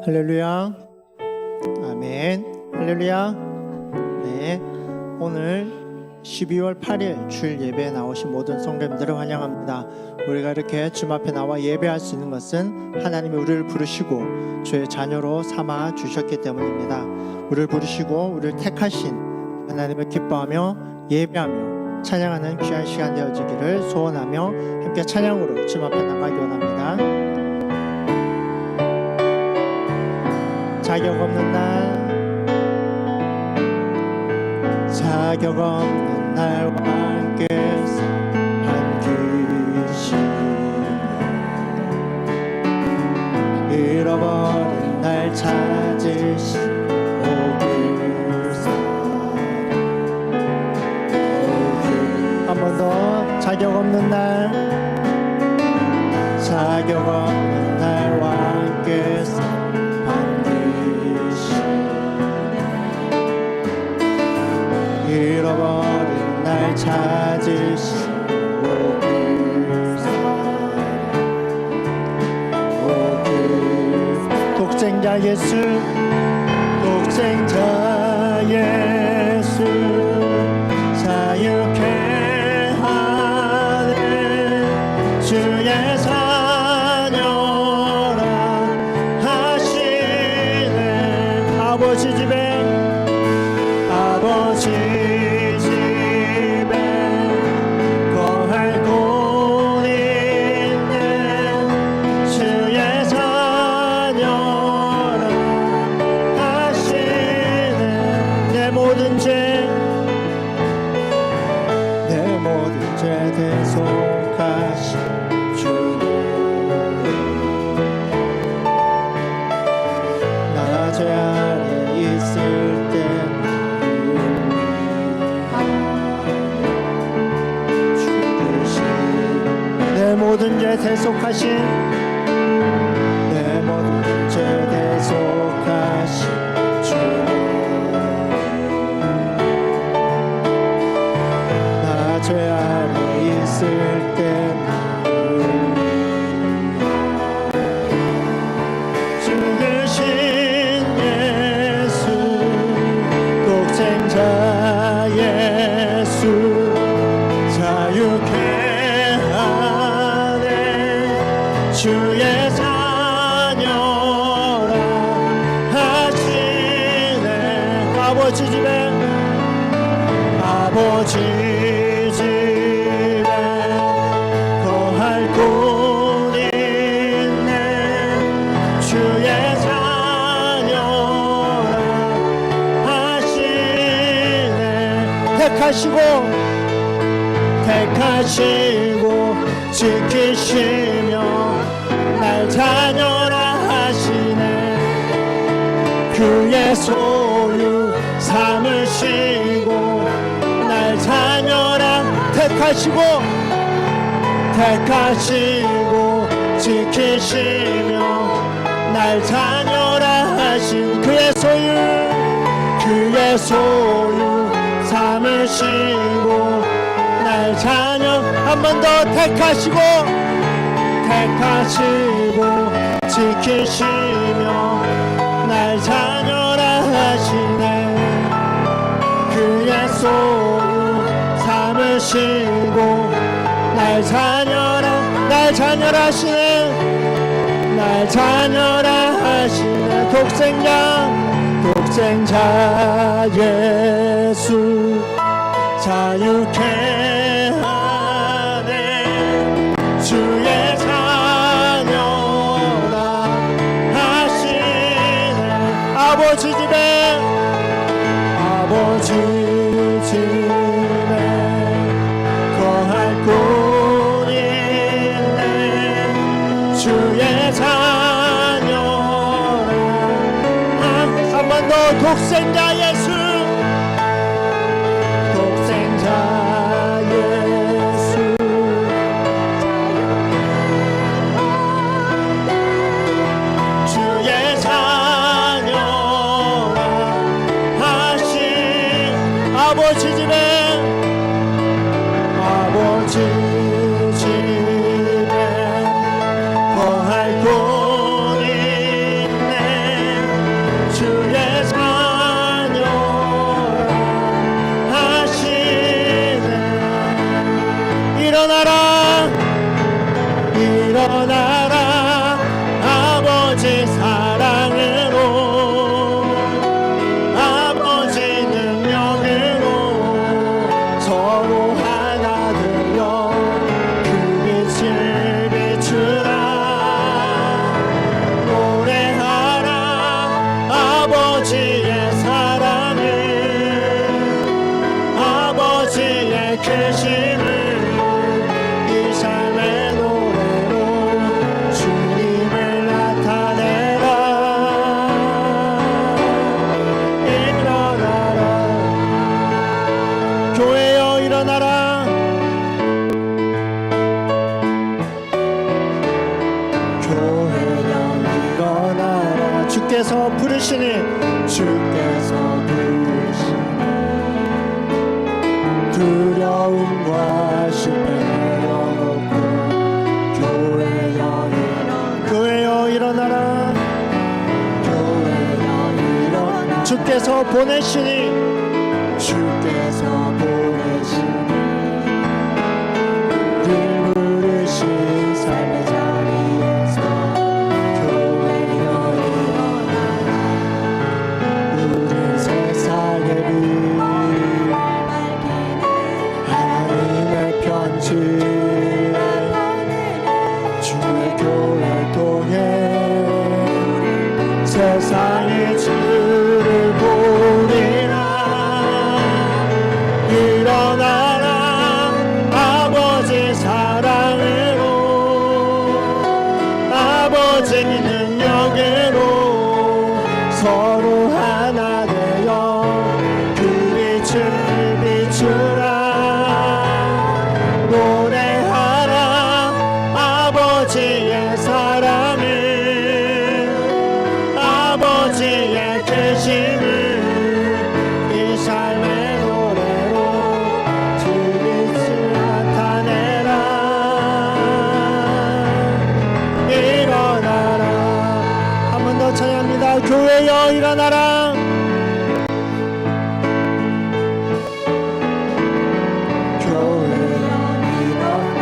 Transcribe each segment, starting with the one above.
할렐루야. 아멘. 할렐루야. 네, 오늘 12월 8일 주일 예배에 나오신 모든 성도님들을 환영합니다. 우리가 이렇게 주님 앞에 나와 예배할 수 있는 것은 하나님이 우리를 부르시고 주의 자녀로 삼아 주셨기 때문입니다. 우리를 부르시고 우리를 택하신 하나님을 기뻐하며 예배하며 찬양하는 귀한 시간 되어지기를 소원하며 함께 찬양으로 주님 앞에 나가기 원합니다. 자격 없는 날와 함께 반기시며 잃어버린 날 찾으시 오길사 한 번 더 자격 없는 날와 함께 잃어버린 날 찾으시고 독생자 예수 자유케 하네 주의 자녀라 하시네 아버지 집에 거할 곳 있네 주의 자녀라 하시네 내 모든 죄 대속하신 주님 나 죄 아래 있을 때 내 모든 죄 대속하신 주님 나 죄 아래 있을 때 죽으신 예수 독생자 예수 자유케 주의 자녀라 하시네 아버지 집에 거할 곳 있네 주의 자녀라 하시네 택하시고 지키시며 날 자녀라 하시네 그의 소유 삼으시고 날 자녀라 택하시고 지키시며 날 자녀라 하신 그의 소유 삼으시고 날 자녀 한 번 더 택하시고 지키시며 날 자녀라 하시네 그의 소유 삼으시고 날 자녀라 하시네 독생자 예수 자유케 하네 주의 자녀라 하시네 아버지 집에 거할 곳 있네 주의 자녀라 한 번 더 독생자 예수 주의 자녀라 하신 아버지 집에 거할 곳 있네 일어나라 아버지 사랑으로 아버지 능력으로 서로 하나 되어 그 빛을 비추라 노래하라 아버지의 사랑을 아버지의 크심을 이 삶의 노래로 주님을 나타내라 일어나라 교회여 일어나라 교회여 일어나라 주께서 부르시니 주께서 부르시니 두려움과 실패를 얻고 교회여 일어나라 교회여 일어나라 교회여 일어나라 주께서 보내시니 주께서 보내시니 늘 부르신 삶의 자리에서 교회여 일어나라 우린 세상의 빛 하나님의 편지 주의 교회 통해 세상의 주를 보리라 일어나라 아버지 사랑으로 아버지 능력으로 서로 하나 되어 그 빛을 비추라 노래하라 아버지의 사랑을 아버지의 크심을 이 삶의 노래로 주 빛을 나타내라 일어나라 한 번 더 찬양합니다 교회여 일어나라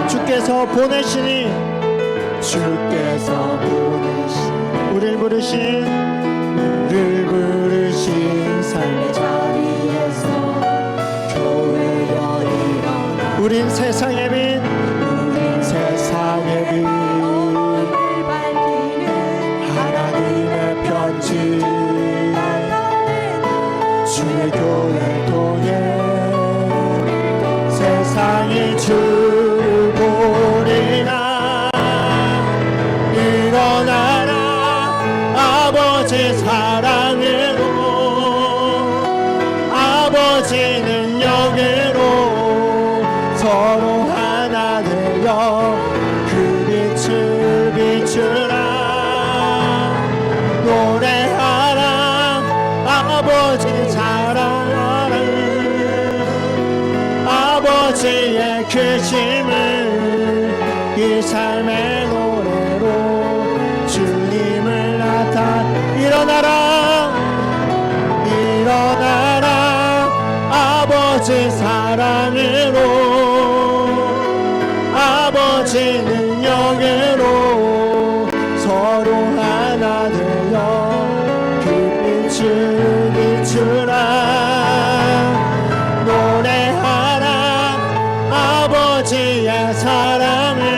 주께서 보내시니 주께서 보내시니 우릴 부르신 삶의 자리에서 교회여 일어나 우린 세상의 빛 우린 세상의 빛 하나님의 편지 주의 교회 통해 세상이 주를 보리라 일어나라 아버지 사랑으로 아버지 능력으로 서로 하나 되어 그 빛을 비추라 노래하라 아버지 사랑을 아버지의 크심을 이 삶의 노래로 주님을 일어나라 일어나라 아버지 사랑으로 아버지 능력으로 서로 하나 되어 그 빛을 비추라 노래하라 아버지의 사랑을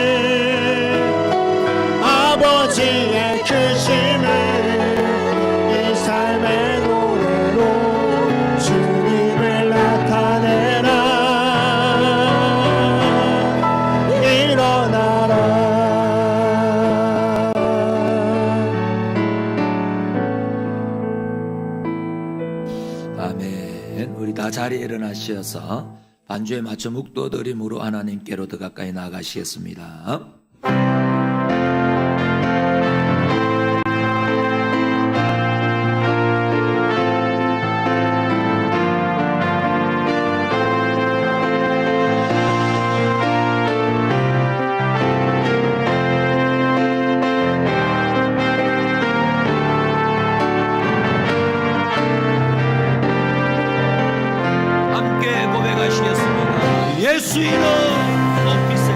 아버지의 크심을 이 삶의 노래로 주님을 나타내라 일어나라 아멘. 우리 다 자리에 일어나셔서 반주에 맞춰 묵도드림으로 하나님께로 더 가까이 나아가시겠습니다. 예수 이름 높이세.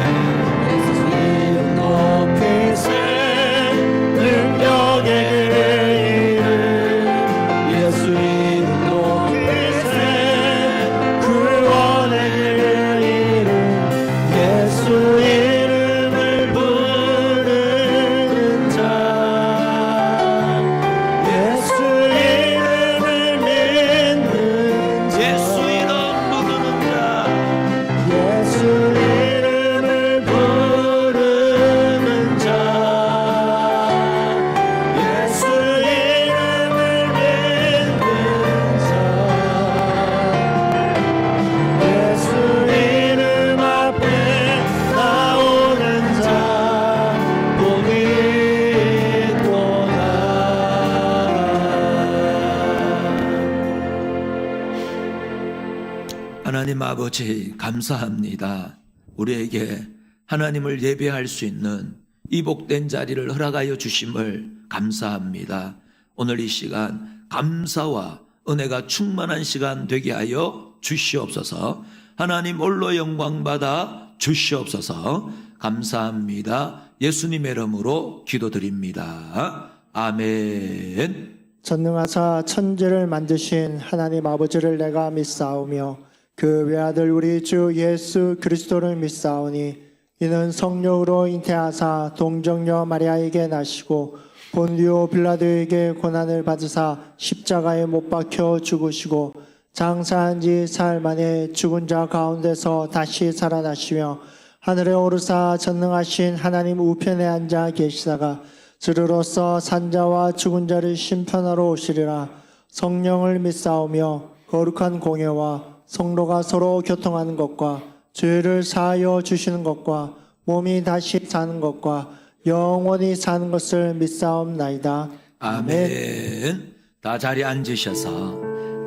아버지 감사합니다. 우리에게 하나님을 예배할 수 있는 이 복된 자리를 허락하여 주심을 감사합니다. 오늘 이 시간 감사와 은혜가 충만한 시간 되게 하여 주시옵소서. 하나님 홀로 영광 받아 주시옵소서. 감사합니다. 예수님의 이름으로 기도드립니다. 아멘. 전능하사 천지를 만드신 하나님 아버지를 내가 믿사오며 그 외아들 우리 주 예수 그리스도를 믿사오니 이는 성령으로 잉태하사 동정녀 마리아에게 나시고 본디오 빌라도에게 고난을 받으사 십자가에 못 박혀 죽으시고 장사한 지 사흘 만에 죽은 자 가운데서 다시 살아나시며 하늘에 오르사 전능하신 하나님 우편에 앉아 계시다가 주로서 산자와 죽은 자를 심판하러 오시리라. 성령을 믿사오며 거룩한 공예와 성도가 서로 교통하는 것과 죄를 사하여 주시는 것과 몸이 다시 사는 것과 영원히 사는 것을 믿사옵나이다. 아멘. 다 자리에 앉으셔서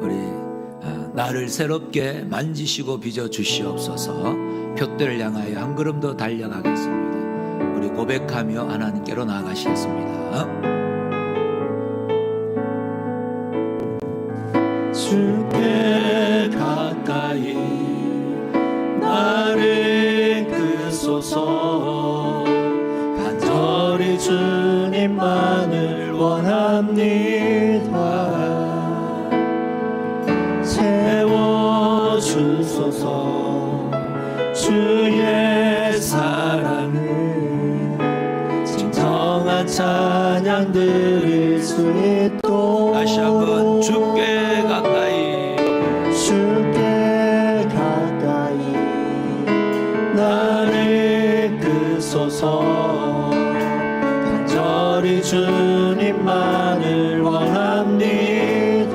우리 나를 새롭게 만지시고 빚어주시옵소서. 표대를 향하여 한 걸음 더 달려가겠습니다. 우리 고백하며 하나님께로 나아가시겠습니다. 주께 가까이 나를 끄소서. 간절히 주님만을 원합니다. 세워주소서. 주의 사랑을 진정한 찬양 드릴 수 있도록 다시 한번 주께 가까이 주께 가까이 나를 끄소서. 간절히 주님만을 원합니다.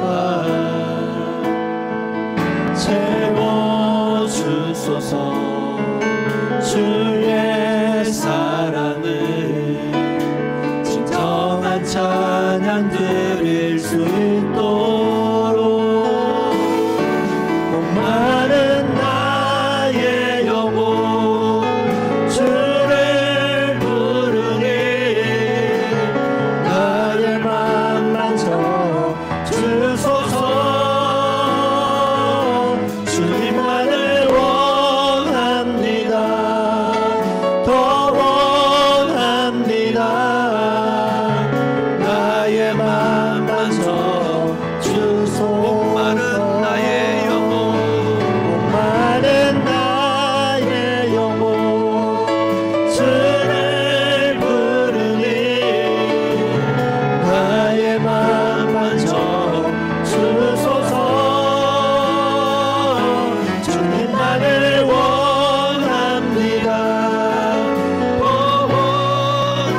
채워주소서. 주의 사랑을 진정한 찬양 드릴 수 있도록. 목마른 나의 영혼 주를 부르니 나의 맘 만져 주소서. 주님만을 원합니다. 더 원합니다. 나의 맘 만져 주소서. 목마른 나의 영혼 목마른 나의 영혼 주를 부르니 나의 맘 만져 주소서. 주님만을 원합니다. 더 원합니다.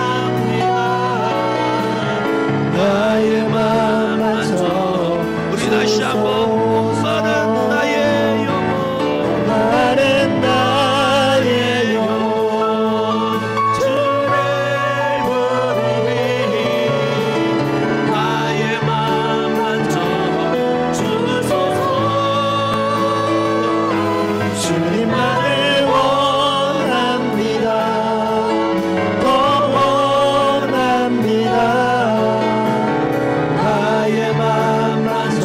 나의 맘 만져 우리 다시 한번 목마른 나의 영혼 목마른 나의 영혼 주를 부르니 나의 맘 만져 주소서. 주님만을 원합니다. 더 원합니다. 나의 맘 만져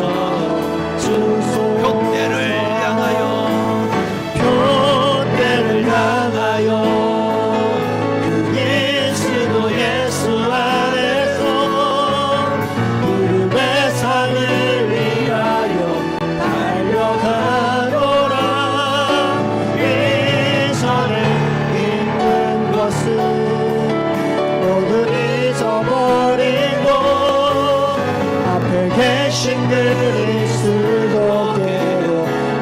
주소서. 표대를 향하여 표대를 향하여 그 그리스도 예수 안에서 구름의 상을 위하여 달려가노라. 이전에 있는 것은 모두 잊어버리고 앞에 계신 그리스도께로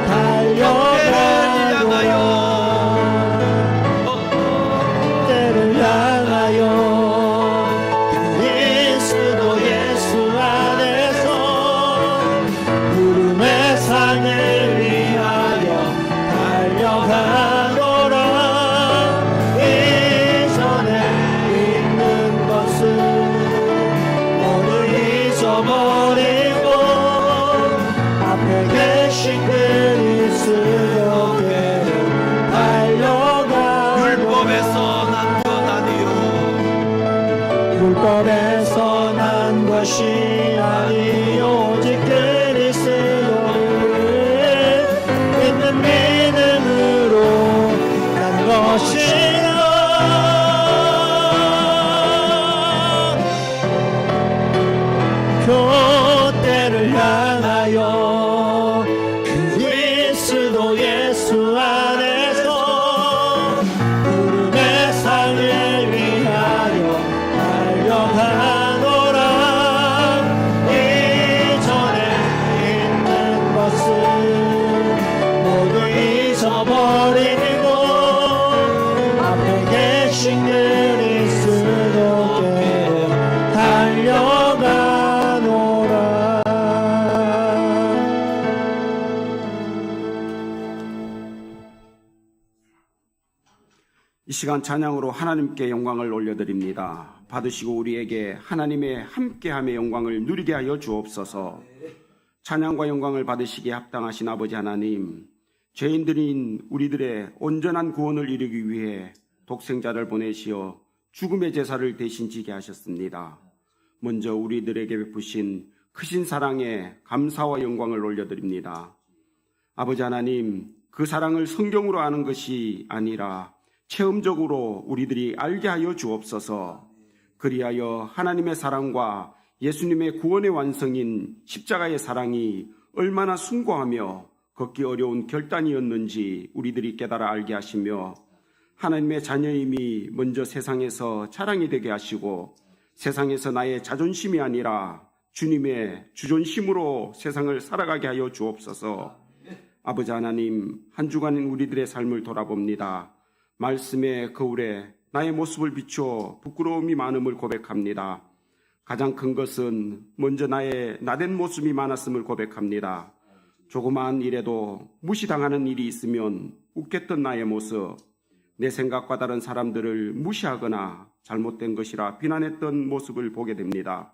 달려가노라. 때를 향하여 그리스도 예수 안에서 구름의 상을 위하여 달려가노라. 이전에 있는 것은 모두 잊어버리고 앞에 계신 그리스도 율법에서 난 것이 아니 오직 그리스도를 믿는 믿음으로 난 것이라. 교대를 향하여 그리스도 예수 안에서 구름의 상을 위하여 달려가노라. 이전에 있는 것은 모두 잊어버리고 앞에 계신 그리스도께로 달려가노라. 이 시간 찬양으로 하나님께 영광을 올려드립니다. 받으시고 우리에게 하나님의 함께함의 영광을 누리게 하여 주옵소서. 찬양과 영광을 받으시기에 합당하신 아버지 하나님, 죄인들인 우리들의 온전한 구원을 이루기 위해 독생자를 보내시어 죽음의 제사를 대신 지게 하셨습니다. 먼저 우리들에게 베푸신 크신 사랑에 감사와 영광을 올려드립니다. 아버지 하나님, 그 사랑을 성경으로 아는 것이 아니라 체험적으로 우리들이 알게 하여 주옵소서. 그리하여 하나님의 사랑과 예수님의 구원의 완성인 십자가의 사랑이 얼마나 숭고하며 걷기 어려운 결단이었는지 우리들이 깨달아 알게 하시며, 하나님의 자녀임이 먼저 세상에서 자랑이 되게 하시고 세상에서 나의 자존심이 아니라 주님의 주존심으로 세상을 살아가게 하여 주옵소서. 아버지 하나님, 한 주간인 우리들의 삶을 돌아봅니다. 말씀의 거울에 나의 모습을 비추어 부끄러움이 많음을 고백합니다. 가장 큰 것은 먼저 나의 나된 모습이 많았음을 고백합니다. 조그마한 일에도 무시당하는 일이 있으면 웃겠던 나의 모습, 내 생각과 다른 사람들을 무시하거나 잘못된 것이라 비난했던 모습을 보게 됩니다.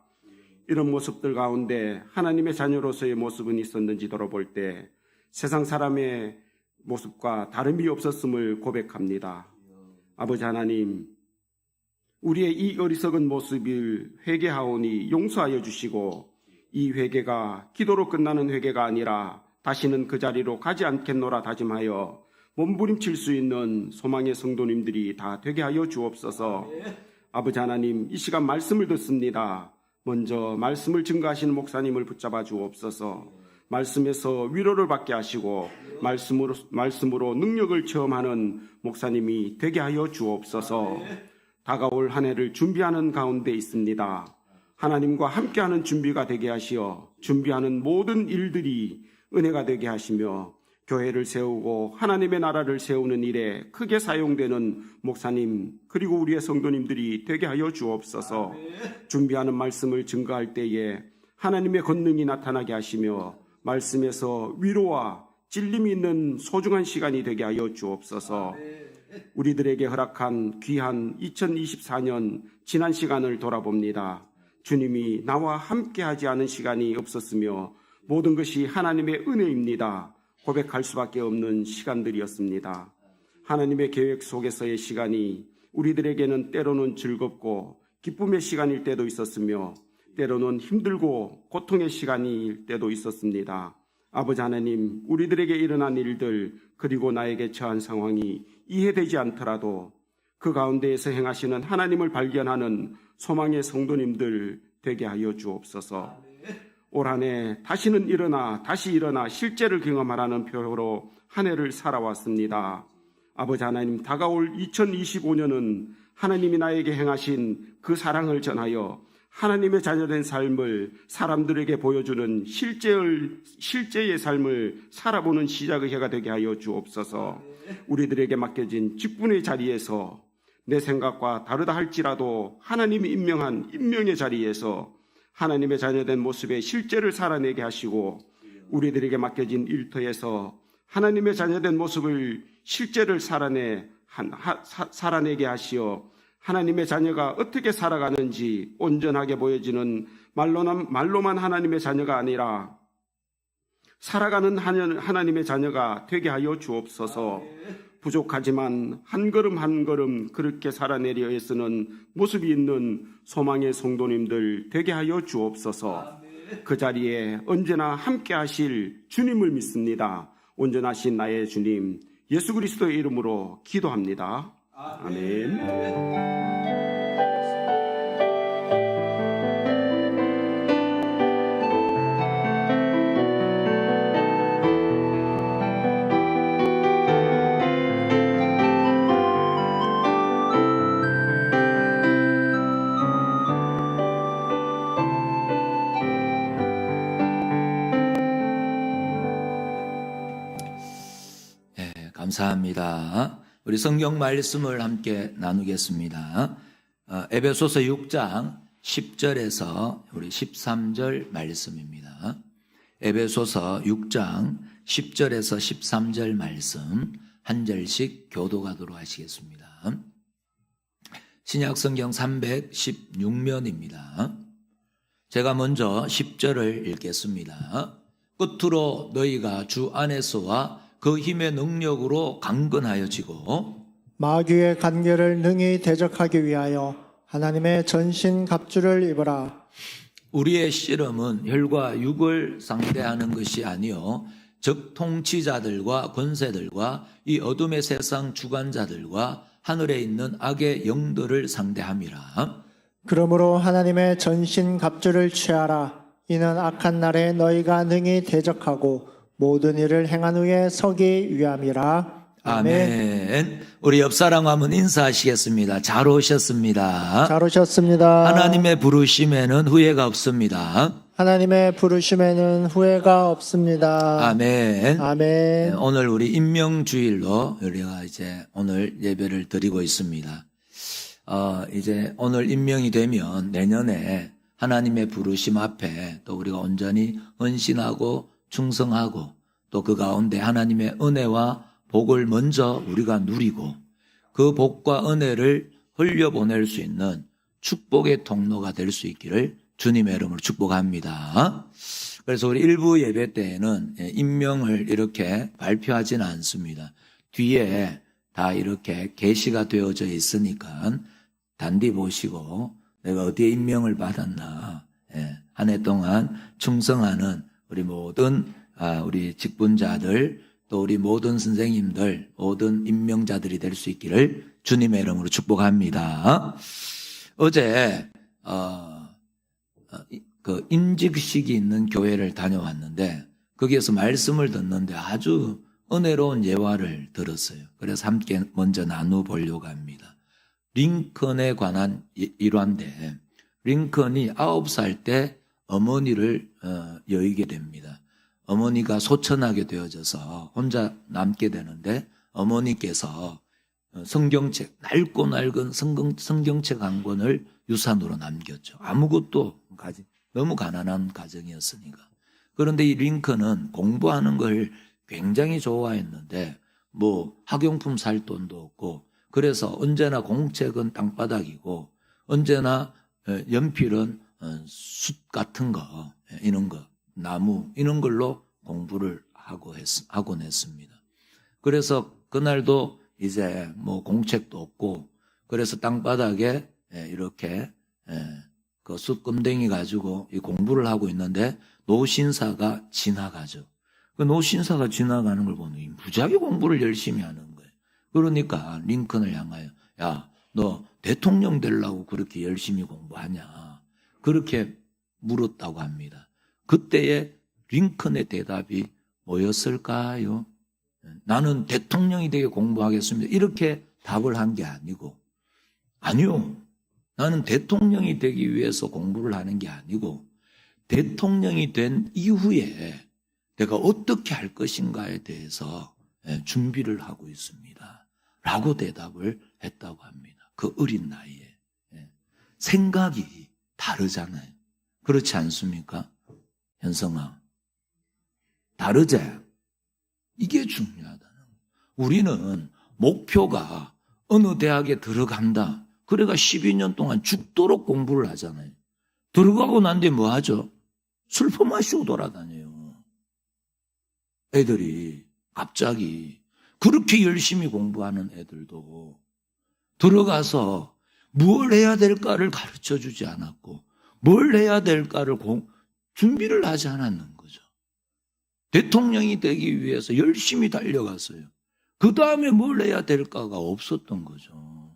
이런 모습들 가운데 하나님의 자녀로서의 모습은 있었는지 돌아볼 때 세상 사람의 모습과 다름이 없었음을 고백합니다. 아버지 하나님, 우리의 이 어리석은 모습을 회개하오니 용서하여 주시고, 이 회개가 기도로 끝나는 회개가 아니라 다시는 그 자리로 가지 않겠노라 다짐하여 몸부림칠 수 있는 소망의 성도님들이 다 되게 하여 주옵소서. 아버지 하나님, 이 시간 말씀을 듣습니다. 먼저 말씀을 증거하시는 목사님을 붙잡아 주옵소서. 말씀에서 위로를 받게 하시고 말씀으로 능력을 체험하는 목사님이 되게 하여 주옵소서. 다가올 한 해를 준비하는 가운데 있습니다. 하나님과 함께하는 준비가 되게 하시어 준비하는 모든 일들이 은혜가 되게 하시며 교회를 세우고 하나님의 나라를 세우는 일에 크게 사용되는 목사님 그리고 우리의 성도님들이 되게 하여 주옵소서. 준비하는 말씀을 증거할 때에 하나님의 권능이 나타나게 하시며 말씀에서 위로와 찔림이 있는 소중한 시간이 되게 하여 주옵소서. 우리들에게 허락한 귀한 2024년 지난 시간을 돌아봅니다. 주님이 나와 함께하지 않은 시간이 없었으며 모든 것이 하나님의 은혜입니다. 고백할 수밖에 없는 시간들이었습니다. 하나님의 계획 속에서의 시간이 우리들에게는 때로는 즐겁고 기쁨의 시간일 때도 있었으며 때로는 힘들고 고통의 시간일 때도 있었습니다. 아버지 하나님, 우리들에게 일어난 일들 그리고 나에게 처한 상황이 이해되지 않더라도 그 가운데에서 행하시는 하나님을 발견하는 소망의 성도님들 되게 하여 주옵소서. 올 한 해 다시는 다시 일어나 실제를 경험하라는 표로 한 해를 살아왔습니다. 아버지 하나님, 다가올 2025년은 하나님이 나에게 행하신 그 사랑을 전하여 하나님의 자녀된 삶을 사람들에게 보여주는 실제의 삶을 살아보는 시작의 해가 되게 하여 주옵소서. 우리들에게 맡겨진 직분의 자리에서 내 생각과 다르다 할지라도 하나님이 임명한 임명의 자리에서 하나님의 자녀된 모습의 실제를 살아내게 하시고 우리들에게 맡겨진 일터에서 하나님의 자녀된 모습을 실제를 살아내게 하시어 하나님의 자녀가 어떻게 살아가는지 온전하게 보여지는 말로만 하나님의 자녀가 아니라 살아가는 하나님의 자녀가 되게 하여 주옵소서. 부족하지만 한 걸음 한 걸음 그렇게 살아내려 애쓰는 모습이 있는 소망의 성도님들 되게 하여 주옵소서. 그 자리에 언제나 함께 하실 주님을 믿습니다. 온전하신 나의 주님 예수 그리스도의 이름으로 기도합니다. 아멘. 감사합니다. 우리 성경 말씀을 함께 나누겠습니다. 에베소서 6장 10절에서 우리 13절 말씀입니다. 에베소서 6장 10절에서 13절 말씀 한 절씩 교도가도록 하시겠습니다. 신약 성경 316면입니다. 제가 먼저 10절을 읽겠습니다. 끝으로 너희가 주 안에서와 그 힘의 능력으로 강건하여지고 마귀의 간계를 능히 대적하기 위하여 하나님의 전신 갑주를 입으라. 우리의 씨름은 혈과 육을 상대하는 것이 아니요 즉 통치자들과 권세들과 이 어둠의 세상 주관자들과 하늘에 있는 악의 영들을 상대함이라. 그러므로 하나님의 전신 갑주를 취하라. 이는 악한 날에 너희가 능히 대적하고 모든 일을 행한 후에 서기 위함이라. 아멘. 우리 옆사람 한번 인사하시겠습니다. 잘 오셨습니다. 잘 오셨습니다. 하나님의 부르심에는 후회가 없습니다. 하나님의 부르심에는 후회가 없습니다. 아멘. 아멘. 오늘 우리 임명주일로 우리가 이제 오늘 예배를 드리고 있습니다. 이제 오늘 임명이 되면 내년에 하나님의 부르심 앞에 또 우리가 온전히 헌신하고 충성하고 또 그 가운데 하나님의 은혜와 복을 먼저 우리가 누리고 그 복과 은혜를 흘려보낼 수 있는 축복의 통로가 될 수 있기를 주님의 이름으로 축복합니다. 그래서 우리 일부 예배 때에는 임명을 이렇게 발표하지는 않습니다. 뒤에 다 이렇게 게시가 되어져 있으니까 단디 보시고 내가 어디에 임명을 받았나, 한 해 동안 충성하는 우리 모든 우리 직분자들 또 우리 모든 선생님들 모든 임명자들이 될 수 있기를 주님의 이름으로 축복합니다. 어제 그 인직식이 있는 교회를 다녀왔는데 거기에서 말씀을 듣는데 아주 은혜로운 예화를 들었어요. 그래서 함께 먼저 나눠보려고 합니다. 링컨에 관한 일화인데 링컨이 9살 때 어머니를 여의게 됩니다. 어머니가 소천하게 되어져서 혼자 남게 되는데 어머니께서 성경책, 낡고 낡은 성경책 한 권을 유산으로 남겼죠. 아무것도 너무 가난한 가정이었으니까. 그런데 이 링컨은 공부하는 걸 굉장히 좋아했는데 뭐 학용품 살 돈도 없고 그래서 언제나 공책은 땅바닥이고 언제나 연필은 숯 같은 거 이런 거 나무 이런 걸로 공부를 하곤 했습니다. 그래서 그날도 이제 뭐 공책도 없고 그래서 땅바닥에 이렇게 그 숯검댕이 가지고 이 공부를 하고 있는데 노신사가 지나가죠. 그 노신사가 지나가는 걸 보니 무지하게 공부를 열심히 하는 거예요. 그러니까 링컨을 향하여 야, 너 대통령 되려고 그렇게 열심히 공부하냐 그렇게 물었다고 합니다. 그때의 링컨의 대답이 뭐였을까요? 나는 대통령이 되게 공부하겠습니다. 이렇게 답을 한 게 아니고 아니요. 나는 대통령이 되기 위해서 공부를 하는 게 아니고 대통령이 된 이후에 내가 어떻게 할 것인가에 대해서 준비를 하고 있습니다. 라고 대답을 했다고 합니다. 그 어린 나이에. 생각이 다르잖아요. 그렇지 않습니까? 현성아. 다르지? 이게 중요하다는 거예요. 우리는 목표가 어느 대학에 들어간다. 그래가 12년 동안 죽도록 공부를 하잖아요. 들어가고 난 뒤에 뭐 하죠? 술퍼 마시고 돌아다녀요. 애들이 갑자기 그렇게 열심히 공부하는 애들도 들어가서 뭘 해야 될까를 가르쳐 주지 않았고 뭘 해야 될까를 준비를 하지 않았는 거죠. 대통령이 되기 위해서 열심히 달려갔어요. 그 다음에 뭘 해야 될까가 없었던 거죠.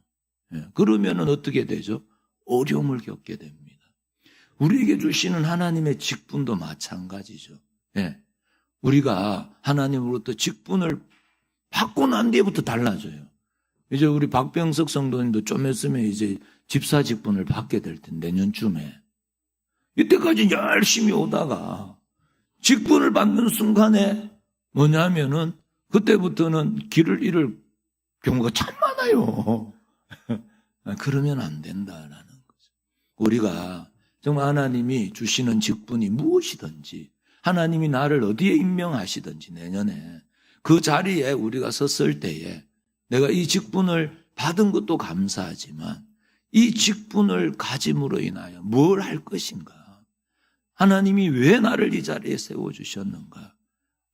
그러면은 어떻게 되죠? 어려움을 겪게 됩니다. 우리에게 주시는 하나님의 직분도 마찬가지죠. 우리가 하나님으로부터 직분을 받고 난 뒤부터 달라져요. 이제 우리 박병석 성도님도 좀 있으면 이제 집사 직분을 받게 될 텐데, 내년쯤에. 이때까지 열심히 오다가 직분을 받는 순간에 뭐냐면은 그때부터는 길을 잃을 경우가 참 많아요. 그러면 안 된다라는 거죠. 우리가 정말 하나님이 주시는 직분이 무엇이든지 하나님이 나를 어디에 임명하시든지 내년에 그 자리에 우리가 섰을 때에 내가 이 직분을 받은 것도 감사하지만 이 직분을 가짐으로 인하여 뭘 할 것인가? 하나님이 왜 나를 이 자리에 세워주셨는가?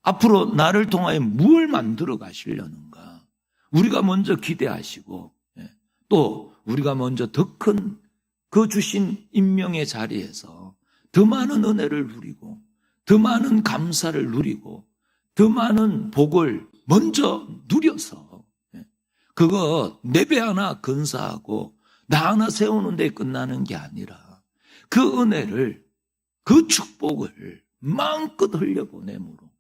앞으로 나를 통하여 무엇을 만들어 가시려는가? 우리가 먼저 기대하시고 또 우리가 먼저 더 큰 그 주신 임명의 자리에서 더 많은 은혜를 누리고 더 많은 감사를 누리고 더 많은 복을 먼저 누려서 그거 내 배 하나 건사하고 나 하나 세우는 데 끝나는 게 아니라 그 은혜를 그 축복을 마음껏 흘려보내므로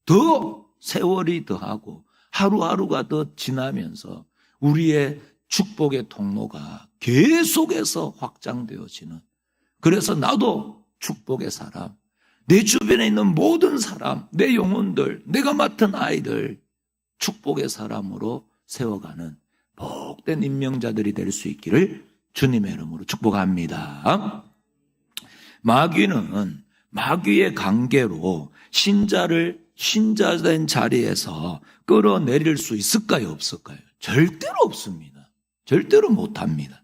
더 세월이 더하고 하루하루가 더 지나면서 우리의 축복의 통로가 계속해서 확장되어지는, 그래서 나도 축복의 사람, 내 주변에 있는 모든 사람, 내 영혼들, 내가 맡은 아이들 축복의 사람으로 세워가는 복된 임명자들이 될 수 있기를 주님의 이름으로 축복합니다. 마귀는 마귀의 관계로 신자된 자리에서 끌어내릴 수 있을까요? 없을까요? 절대로 없습니다. 절대로 못합니다.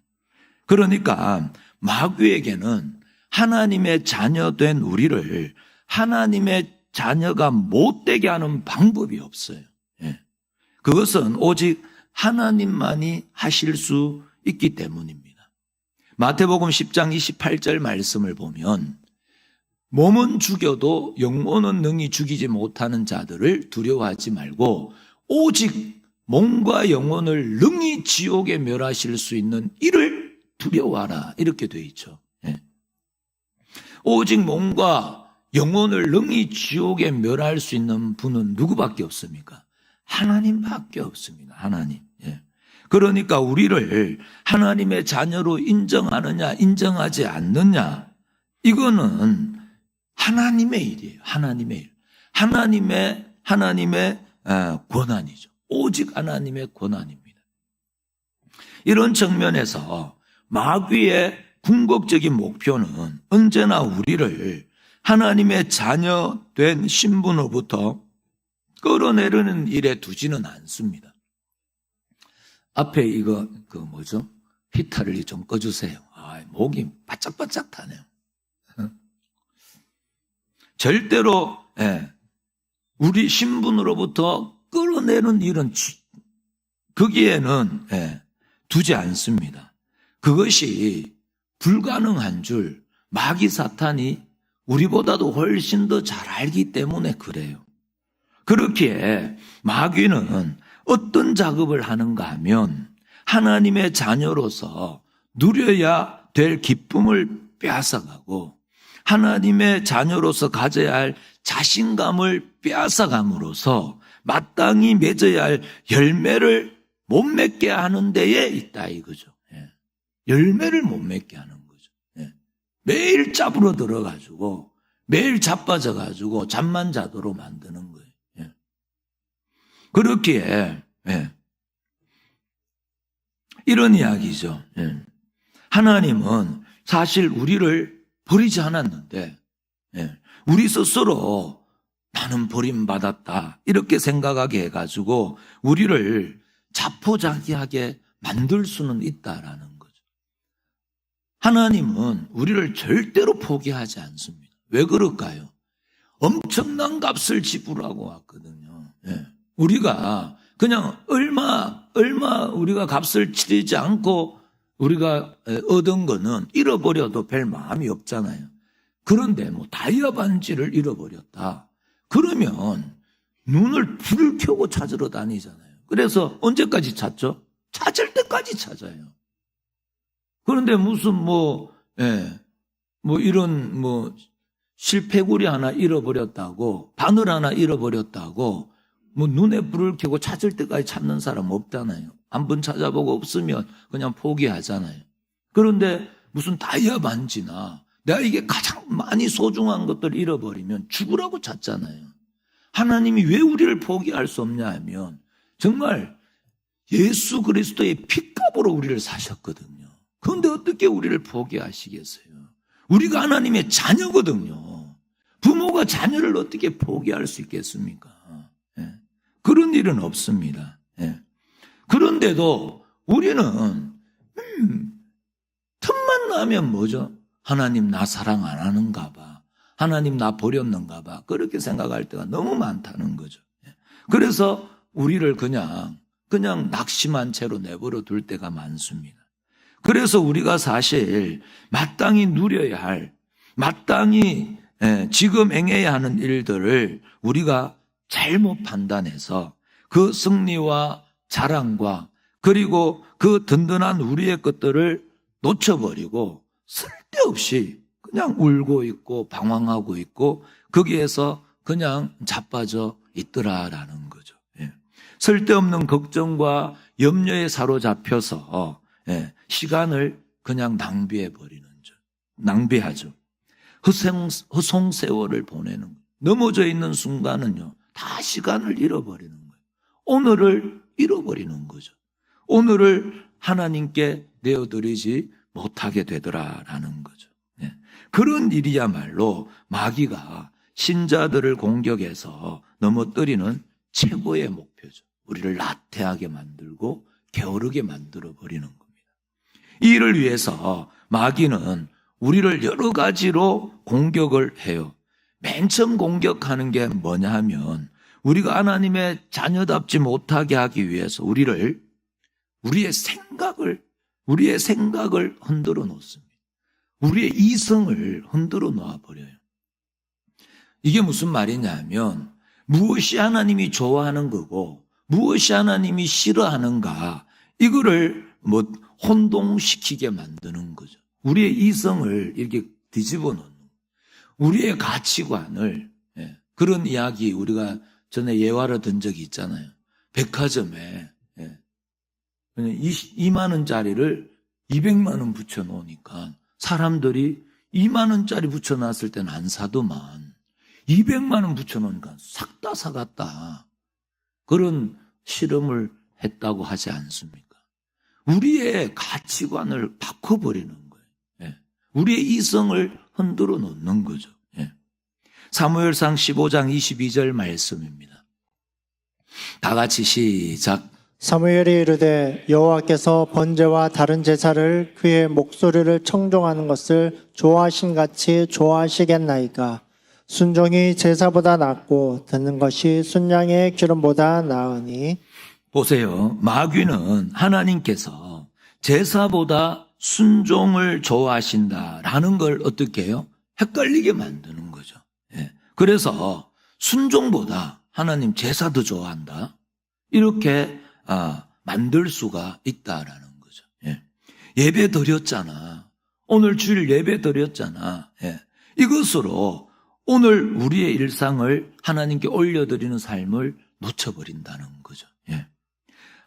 그러니까 마귀에게는 하나님의 자녀된 우리를 하나님의 자녀가 못되게 하는 방법이 없어요. 그것은 오직 하나님만이 하실 수 있기 때문입니다. 마태복음 10장 28절 말씀을 보면 몸은 죽여도 영혼은 능히 죽이지 못하는 자들을 두려워하지 말고 오직 몸과 영혼을 능히 지옥에 멸하실 수 있는 이를 두려워하라, 이렇게 되어 있죠. 오직 몸과 영혼을 능히 지옥에 멸할 수 있는 분은 누구밖에 없습니까? 하나님밖에 없습니다. 하나님. 그러니까 우리를 하나님의 자녀로 인정하느냐 인정하지 않느냐, 이거는 하나님의 일이에요. 하나님의 일. 하나님의 권한이죠. 오직 하나님의 권한입니다. 이런 측면에서 마귀의 궁극적인 목표는 언제나 우리를 하나님의 자녀된 신분으로부터 끌어내려는 일에 두지는 않습니다. 앞에 이거 히터를 좀 꺼주세요. 목이 바짝바짝 타네요. 절대로 우리 신분으로부터 끌어내는 일은 거기에는 두지 않습니다. 그것이 불가능한 줄 마귀 사탄이 우리보다도 훨씬 더 잘 알기 때문에 그래요. 그렇기에 마귀는 어떤 작업을 하는가 하면 하나님의 자녀로서 누려야 될 기쁨을 빼앗아가고 하나님의 자녀로서 가져야 할 자신감을 빼앗아감으로써 마땅히 맺어야 할 열매를 못 맺게 하는 데에 있다 이거죠. 열매를 못 맺게 하는 거죠. 매일 잡으러 들어가지고 매일 자빠져가지고 잠만 자도록 만드는 거예요. 그렇기에 이런 이야기죠. 하나님은 사실 우리를 버리지 않았는데 우리 스스로 나는 버림받았다 이렇게 생각하게 해가지고 우리를 자포자기하게 만들 수는 있다라는 거죠. 하나님은 우리를 절대로 포기하지 않습니다. 왜 그럴까요? 엄청난 값을 지불하고 왔거든요. 우리가 그냥 얼마 우리가 값을 치르지 않고 우리가 얻은 거는 잃어버려도 별 마음이 없잖아요. 그런데 뭐 다이아 반지를 잃어버렸다. 그러면 눈을 불을 켜고 찾으러 다니잖아요. 그래서 언제까지 찾죠? 찾을 때까지 찾아요. 그런데 무슨 이런 실패구리 하나 잃어버렸다고, 바늘 하나 잃어버렸다고, 눈에 불을 켜고 찾을 때까지 찾는 사람 없잖아요. 한 번 찾아보고 없으면 그냥 포기하잖아요. 그런데 무슨 다이아 반지나 내가 이게 가장 많이 소중한 것들을 잃어버리면 죽으라고 찾잖아요. 하나님이 왜 우리를 포기할 수 없냐 하면 정말 예수 그리스도의 핏값으로 우리를 사셨거든요. 그런데 어떻게 우리를 포기하시겠어요? 우리가 하나님의 자녀거든요. 부모가 자녀를 어떻게 포기할 수 있겠습니까? 예. 그런 일은 없습니다. 예. 그런데도 우리는 틈만 나면 뭐죠? 하나님 나 사랑 안 하는가 봐. 하나님 나 버렸는가 봐. 그렇게 생각할 때가 너무 많다는 거죠. 예. 그래서 우리를 그냥 낙심한 채로 내버려 둘 때가 많습니다. 그래서 우리가 사실 마땅히 누려야 할, 마땅히 지금 행해야 하는 일들을 우리가 잘못 판단해서 그 승리와 자랑과 그리고 그 든든한 우리의 것들을 놓쳐버리고 쓸데없이 그냥 울고 있고 방황하고 있고 거기에서 그냥 자빠져 있더라라는 거죠. 예. 쓸데없는 걱정과 염려에 사로잡혀서 시간을 그냥 낭비하죠. 허송세월을 보내는 거예요. 넘어져 있는 순간은요, 다 시간을 잃어버리는 거예요. 오늘을 잃어버리는 거죠. 오늘을 하나님께 내어드리지 못하게 되더라라는 거죠. 그런 일이야말로 마귀가 신자들을 공격해서 넘어뜨리는 최고의 목표죠. 우리를 나태하게 만들고 게으르게 만들어 버리는 겁니다. 이 일을 위해서 마귀는 우리를 여러 가지로 공격을 해요. 맨 처음 공격하는 게 뭐냐 하면 우리가 하나님의 자녀답지 못하게 하기 위해서 우리의 생각을 흔들어 놓습니다. 우리의 이성을 흔들어 놓아버려요. 이게 무슨 말이냐 하면 무엇이 하나님이 좋아하는 거고 무엇이 하나님이 싫어하는가 이거를 혼동시키게 만드는 거죠. 우리의 이성을 이렇게 뒤집어 놓는 우리의 가치관을 그런 이야기 우리가 전에 예화로 든 적이 있잖아요. 백화점에 2만 원짜리를 200만 원 붙여놓으니까 사람들이 2만 원짜리 붙여놨을 때는 안 사더만 200만 원 붙여놓으니까 싹 다 사갔다. 그런 실험을 했다고 하지 않습니까? 우리의 가치관을 바꿔버리는 거예요. 우리의 이성을 흔들어 놓는 거죠. 사무엘상 15장 22절 말씀입니다. 다 같이 시작. 사무엘이 이르되 여호와께서 번제와 다른 제사를 그의 목소리를 청종하는 것을 좋아하신같이 좋아하시겠나이까. 순종이 제사보다 낫고 듣는 것이 순양의 기름보다 나으니. 보세요. 마귀는 하나님께서 제사보다 순종을 좋아하신다라는 걸 어떻게 해요? 헷갈리게 만드는 거죠. 그래서 순종보다 하나님 제사 더 좋아한다. 이렇게 만들 수가 있다라는 거죠. 예배 드렸잖아. 오늘 주일 예배 드렸잖아. 이것으로 오늘 우리의 일상을 하나님께 올려드리는 삶을 놓쳐버린다는 거죠.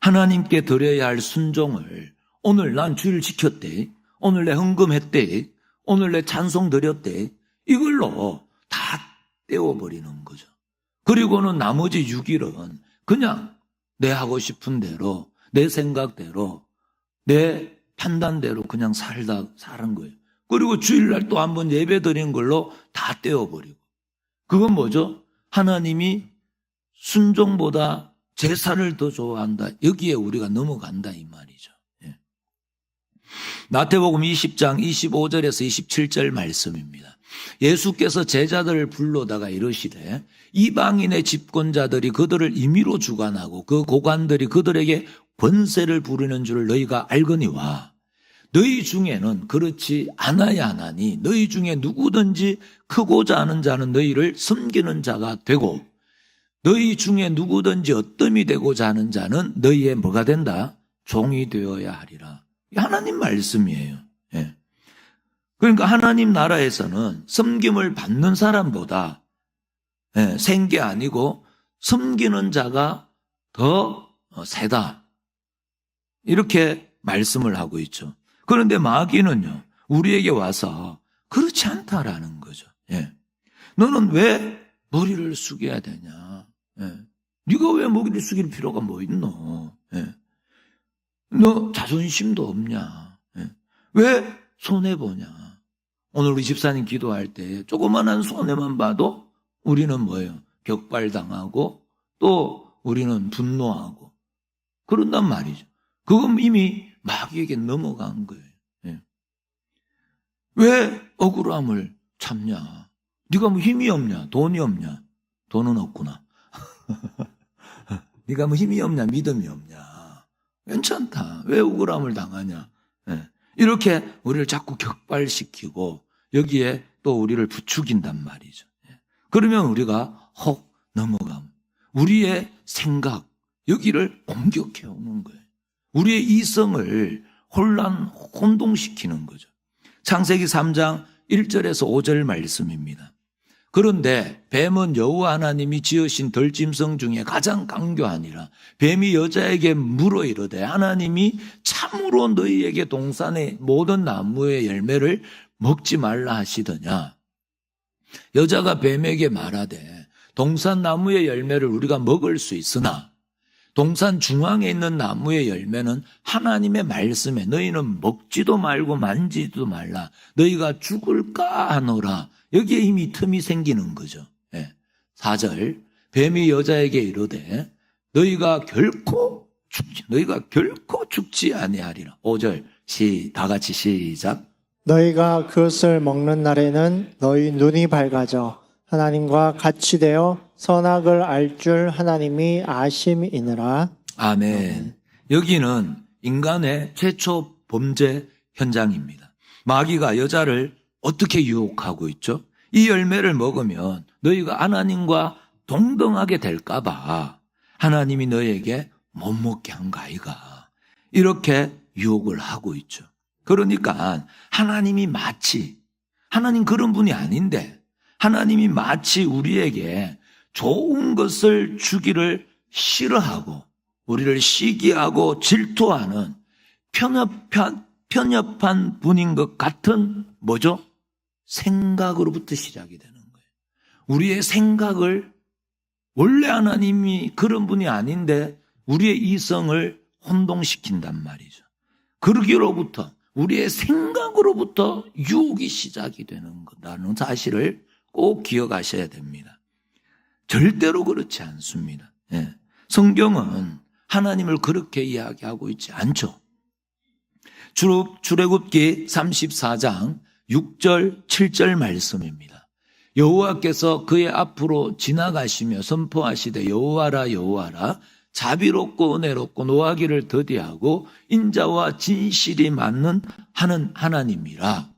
하나님께 드려야 할 순종을 오늘 난 주일 지켰대. 오늘 내 헌금했대. 오늘 내 찬송 드렸대. 이걸로 다 떼어버리는 거죠. 그리고는 나머지 6일은 그냥 내 하고 싶은 대로, 내 생각대로, 내 판단대로 그냥 사는 거예요. 그리고 주일날 또 한번 예배 드린 걸로 다 떼어버리고. 그건 뭐죠? 하나님이 순종보다 제사를 더 좋아한다. 여기에 우리가 넘어간다 이 말이죠. 마태복음 20장 25절에서 27절 말씀입니다. 예수께서 제자들을 불러다가 이르시되 이방인의 집권자들이 그들을 임의로 주관하고 그 고관들이 그들에게 권세를 부리는 줄 너희가 알거니와 너희 중에는 그렇지 않아야 하나니 너희 중에 누구든지 크고자 하는 자는 너희를 섬기는 자가 되고 너희 중에 누구든지 어뜸이 되고자 하는 자는 너희의 뭐가 된다? 종이 되어야 하리라. 하나님 말씀이에요. 예. 그러니까 하나님 나라에서는 섬김을 받는 사람보다 센 게 아니고 섬기는 자가 더 세다. 이렇게 말씀을 하고 있죠. 그런데 마귀는요, 우리에게 와서 그렇지 않다라는 거죠. 예. 너는 왜 머리를 숙여야 되냐? 예. 네가 왜 머리를 숙일 필요가 뭐 있노? 예. 너 자존심도 없냐? 예. 왜 손해보냐? 오늘 우리 집사님 기도할 때 조그만한 손해만 봐도 우리는 뭐예요? 격발당하고 또 우리는 분노하고 그런단 말이죠. 그건 이미 마귀에게 넘어간 거예요. 예. 왜 억울함을 참냐? 네가 뭐 힘이 없냐? 돈이 없냐? 돈은 없구나. 네가 뭐 힘이 없냐? 믿음이 없냐? 괜찮다. 왜 억울함을 당하냐? 예. 이렇게 우리를 자꾸 격발시키고 여기에 또 우리를 부추긴단 말이죠. 예. 그러면 우리가 혹 넘어감. 우리의 생각, 여기를 공격해 오는 거예요. 우리의 이성을 혼동시키는 거죠. 창세기 3장 1절에서 5절 말씀입니다. 그런데 뱀은 여호와 하나님이 지으신 들짐승 중에 가장 강교하니라. 뱀이 여자에게 물어 이르되 하나님이 참으로 너희에게 동산의 모든 나무의 열매를 먹지 말라 하시더냐. 여자가 뱀에게 말하되 동산 나무의 열매를 우리가 먹을 수 있으나 동산 중앙에 있는 나무의 열매는 하나님의 말씀에 너희는 먹지도 말고 만지지도 말라. 너희가 죽을까 하노라. 여기에 이미 틈이 생기는 거죠. 4절 뱀이 여자에게 이르되 너희가 결코 죽지 아니하리라. 5절 다 같이 시작. 너희가 그것을 먹는 날에는 너희 눈이 밝아져 하나님과 같이 되어 선악을 알 줄 하나님이 아심이니라. 아멘. 여기는 인간의 최초 범죄 현장입니다. 마귀가 여자를 어떻게 유혹하고 있죠? 이 열매를 먹으면 너희가 하나님과 동등하게 될까 봐 하나님이 너희에게 못 먹게 한 거 아이가. 이렇게 유혹을 하고 있죠. 그러니까 하나님 그런 분이 아닌데 하나님이 마치 우리에게 좋은 것을 주기를 싫어하고 우리를 시기하고 질투하는 편협한 분인 것 같은 뭐죠? 생각으로부터 시작이 되는 거예요. 우리의 생각을 원래 하나님이 그런 분이 아닌데 우리의 이성을 혼동시킨단 말이죠. 그러기로부터 우리의 생각으로부터 유혹이 시작이 되는 거라는 사실을 꼭 기억하셔야 됩니다. 절대로 그렇지 않습니다. 예. 성경은 하나님을 그렇게 이야기하고 있지 않죠. 출애굽기 34장 6절 7절 말씀입니다. 여호와께서 그의 앞으로 지나가시며 선포하시되 여호와라 여호와라 자비롭고 은혜롭고 노하기를 더디하고 인자와 진실이 많는 하는 하나님이라.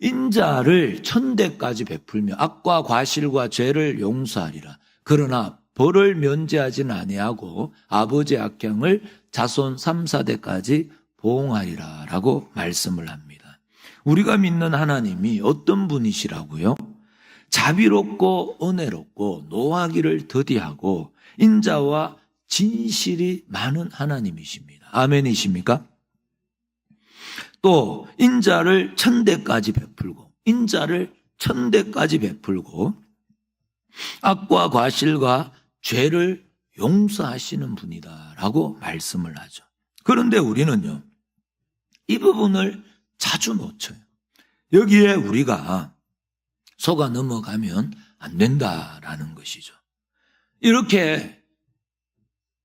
인자를 천대까지 베풀며 악과 과실과 죄를 용서하리라. 그러나 벌을 면제하지는 아니하고 아버지의 악행을 자손 3, 4대까지 보응하리라 라고 말씀을 합니다. 우리가 믿는 하나님이 어떤 분이시라고요? 자비롭고 은혜롭고 노하기를 더디하고 인자와 진실이 많은 하나님이십니다. 아멘이십니까? 또 인자를 천대까지 베풀고 악과 과실과 죄를 용서하시는 분이다라고 말씀을 하죠. 그런데 우리는요, 이 부분을 자주 놓쳐요. 여기에 우리가 속아 넘어가면 안 된다라는 것이죠. 이렇게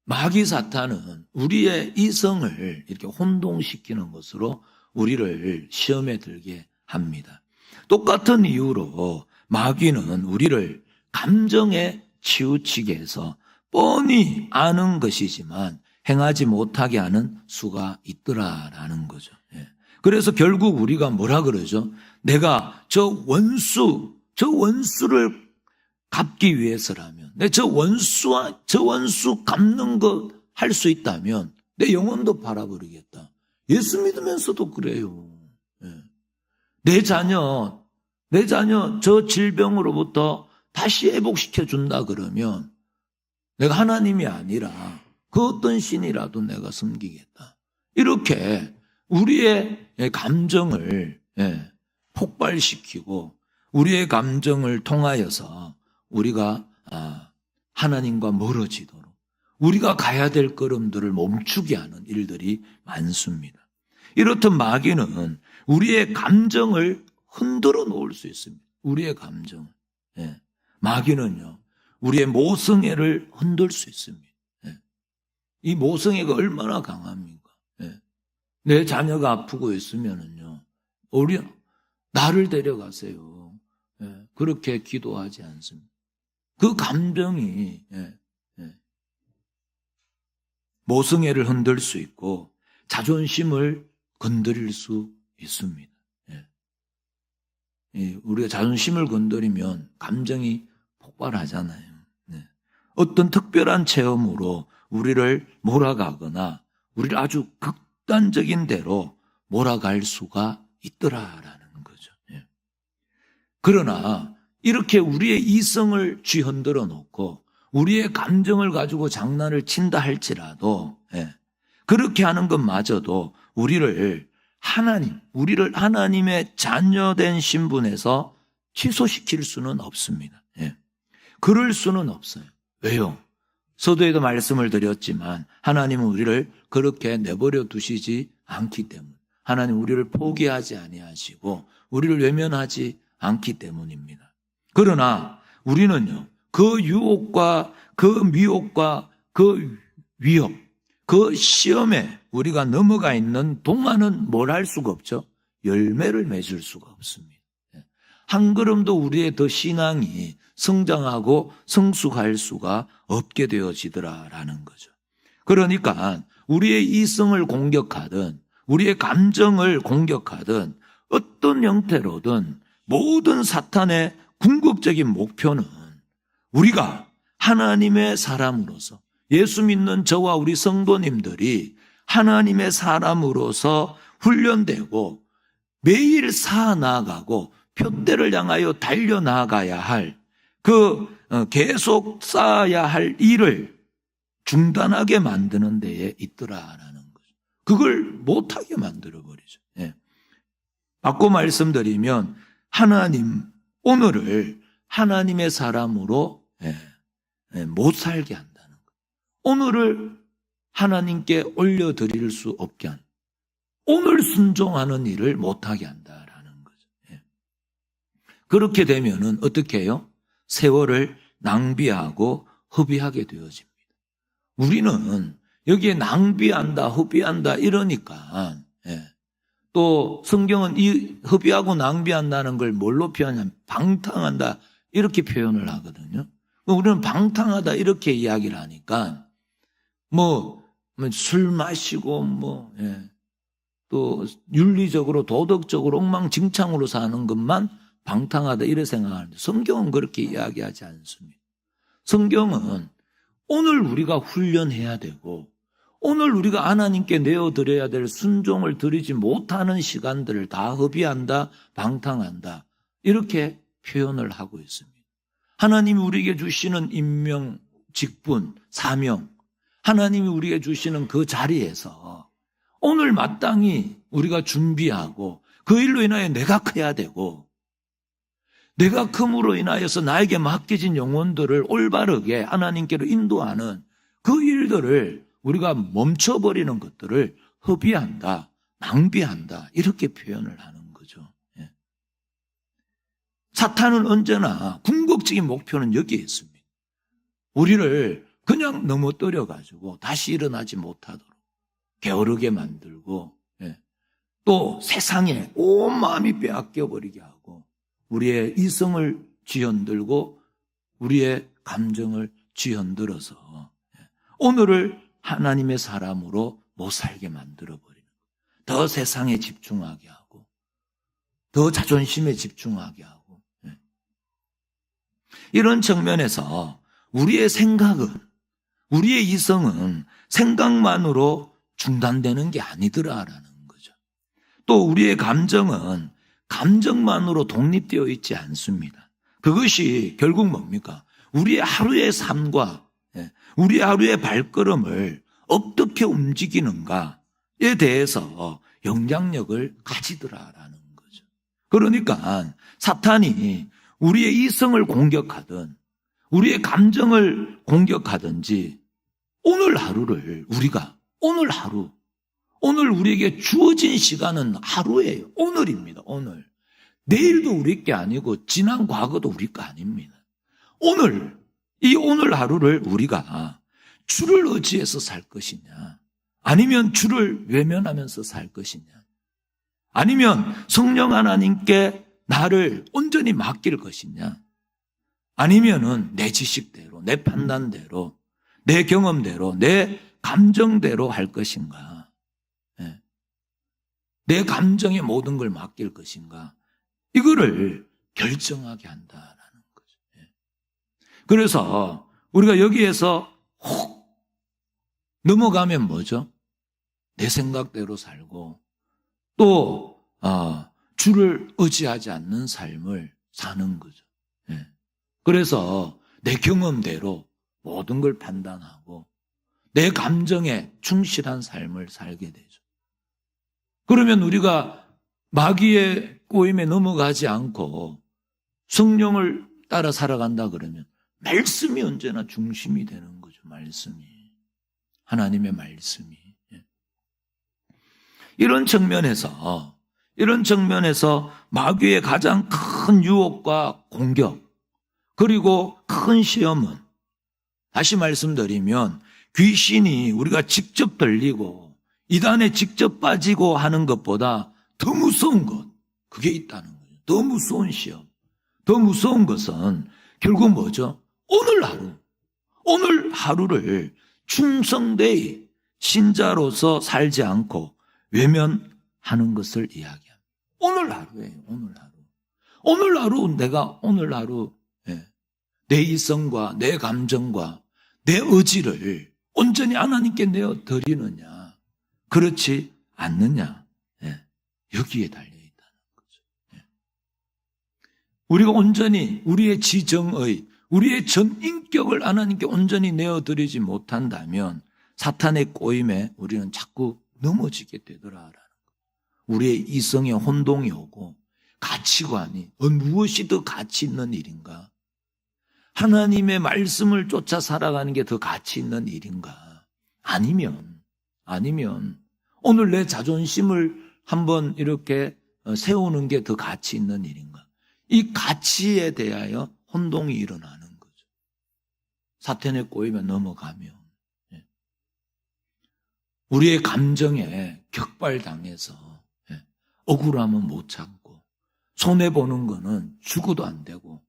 마귀 사탄은 우리의 이성을 이렇게 혼동시키는 것으로 우리를 시험에 들게 합니다. 똑같은 이유로 마귀는 우리를 감정에 치우치게 해서 뻔히 아는 것이지만 행하지 못하게 하는 수가 있더라라는 거죠. 예. 그래서 결국 우리가 뭐라 그러죠? 내가 저 원수를 갚기 위해서라면, 내 저 원수 갚는 것 할 수 있다면 내 영혼도 팔아버리겠다. 예수 믿으면서도 그래요. 예. 내 자녀 저 질병으로부터 다시 회복시켜 준다 그러면 내가 하나님이 아니라 그 어떤 신이라도 내가 섬기겠다. 이렇게 우리의 감정을 폭발시키고 우리의 감정을 통하여서 우리가 하나님과 멀어지도록 우리가 가야 될 걸음들을 멈추게 하는 일들이 많습니다. 이렇듯 마귀는 우리의 감정을 흔들어 놓을 수 있습니다. 우리의 감정을. 마귀는요, 우리의 모성애를 흔들 수 있습니다. 이 모성애가 얼마나 강합니까? 내 자녀가 아프고 있으면은요, 나를 데려가세요. 그렇게 기도하지 않습니다. 그 감정이 모성애를 흔들 수 있고 자존심을 건드릴 수 있습니다. 우리가 자존심을 건드리면 감정이 폭발하잖아요. 어떤 특별한 체험으로 우리를 몰아가거나 우리를 아주 극단적인 대로 몰아갈 수가 있더라라는 거죠. 그러나 이렇게 우리의 이성을 쥐흔들어 놓고 우리의 감정을 가지고 장난을 친다 할지라도 그렇게 하는 것마저도 우리를 하나님의 자녀된 신분에서 취소시킬 수는 없습니다. 그럴 수는 없어요. 왜요? 서두에도 말씀을 드렸지만 하나님은 우리를 그렇게 내버려 두시지 않기 때문, 하나님 우리를 포기하지 아니하시고 우리를 외면하지 않기 때문입니다. 그러나 우리는요, 그 유혹과 그 미혹과 그 위협, 그 시험에 우리가 넘어가 있는 동안은 뭘 할 수가 없죠? 열매를 맺을 수가 없습니다. 한 걸음도 우리의 더 신앙이 성장하고 성숙할 수가 없게 되어지더라라는 거죠. 그러니까 우리의 이성을 공격하든 우리의 감정을 공격하든 어떤 형태로든 모든 사탄의 궁극적인 목표는 우리가 하나님의 사람으로서, 예수 믿는 저와 우리 성도님들이 하나님의 사람으로서 훈련되고 매일 쌓아나가고 표대를 향하여 달려나가야 할 계속 쌓아야 할 일을 중단하게 만드는 데에 있더라라는 거죠. 그걸 못하게 만들어버리죠. 바꿔 말씀드리면 오늘을 하나님의 사람으로 못 살게 한다는 거예요. 오늘을 하나님께 올려드릴 수 없게 한, 오늘 순종하는 일을 못하게 한다라는 거죠. 그렇게 되면은 어떻게 해요? 세월을 낭비하고 허비하게 되어집니다. 우리는 여기에 낭비한다, 허비한다 이러니까 또 성경은 이 허비하고 낭비한다는 걸 뭘로 표현하냐면 방탕한다 이렇게 표현을 하거든요. 우리는 방탕하다 이렇게 이야기를 하니까 술 마시고 또 윤리적으로 도덕적으로 엉망진창으로 사는 것만 방탕하다 이렇게 생각하는데 성경은 그렇게 이야기하지 않습니다. 성경은 오늘 우리가 훈련해야 되고 오늘 우리가 하나님께 내어드려야 될 순종을 드리지 못하는 시간들을 다 허비한다, 방탕한다 이렇게 표현을 하고 있습니다. 하나님이 우리에게 주시는 임명, 직분, 사명, 하나님이 우리에게 주시는 그 자리에서 오늘 마땅히 우리가 준비하고 그 일로 인하여 내가 커야 되고 내가 큼으로 인하여서 나에게 맡겨진 영혼들을 올바르게 하나님께로 인도하는 그 일들을 우리가 멈춰버리는 것들을 허비한다, 낭비한다 이렇게 표현을 하는 거죠. 사탄은 언제나 궁극적인 목표는 여기에 있습니다. 우리를 그냥 넘어뜨려가지고 다시 일어나지 못하도록 게으르게 만들고 또 세상에 온 마음이 빼앗겨버리게 하고 우리의 이성을 쥐어들고 우리의 감정을 쥐어들어서 오늘을 하나님의 사람으로 못 살게 만들어버리는 거예요. 더 세상에 집중하게 하고 더 자존심에 집중하게 하고 이런 측면에서 우리의 생각은 우리의 이성은 생각만으로 중단되는 게 아니더라라는 거죠. 또 우리의 감정은 감정만으로 독립되어 있지 않습니다. 그것이 결국 뭡니까? 우리의 하루의 삶과 우리의 하루의 발걸음을 어떻게 움직이는가에 대해서 영향력을 가지더라라는 거죠. 그러니까 사탄이 우리의 이성을 공격하든 우리의 감정을 공격하든지 오늘 하루를 우리가 오늘 우리에게 주어진 시간은 하루예요. 오늘입니다. 오늘. 내일도 우리 게 아니고 지난 과거도 우리 거 아닙니다. 이 오늘 하루를 우리가 주를 의지해서 살 것이냐, 아니면 주를 외면하면서 살 것이냐, 아니면 성령 하나님께 나를 온전히 맡길 것이냐, 아니면은 내 지식대로, 내 판단대로, 내 경험대로, 내 감정대로 할 것인가, 내 감정에 모든 걸 맡길 것인가, 이거를 결정하게 한다라는 거죠. 그래서 우리가 여기에서 혹 넘어가면 뭐죠? 내 생각대로 살고 또 주를 의지하지 않는 삶을 사는 거죠. 그래서 내 경험대로 모든 걸 판단하고 내 감정에 충실한 삶을 살게 되죠. 그러면 우리가 마귀의 꼬임에 넘어가지 않고 성령을 따라 살아간다 그러면 말씀이 언제나 중심이 되는 거죠. 말씀이. 하나님의 말씀이. 이런 측면에서 마귀의 가장 큰 유혹과 공격 그리고 큰 시험은 다시 말씀드리면 귀신이 우리가 직접 들리고 이단에 직접 빠지고 하는 것보다 더 무서운 것, 그게 있다는 거예요. 더 무서운 시험, 더 무서운 것은 결국 뭐죠? 오늘 하루를 충성되이 신자로서 살지 않고 외면하는 것을 이야기합니다. 오늘 하루예요. 오늘 하루 내가 내 이성과 내 감정과 내 의지를 온전히 하나님께 내어 드리느냐, 그렇지 않느냐, 여기에 달려있다는 거죠. 우리가 온전히 우리의 지정의, 우리의 전 인격을 하나님께 온전히 내어드리지 못한다면 사탄의 꼬임에 우리는 자꾸 넘어지게 되더라라는 거예요. 우리의 이성에 혼동이 오고 가치관이 무엇이 더 가치 있는 일인가? 하나님의 말씀을 쫓아 살아가는 게 더 가치 있는 일인가? 아니면 오늘 내 자존심을 한번 이렇게 세우는 게 더 가치 있는 일인가? 이 가치에 대하여 혼동이 일어나는 거죠. 사탄의 꼬임에 넘어가면 우리의 감정에 격발당해서 억울함은 못 참고 손해보는 거는 죽어도 안 되고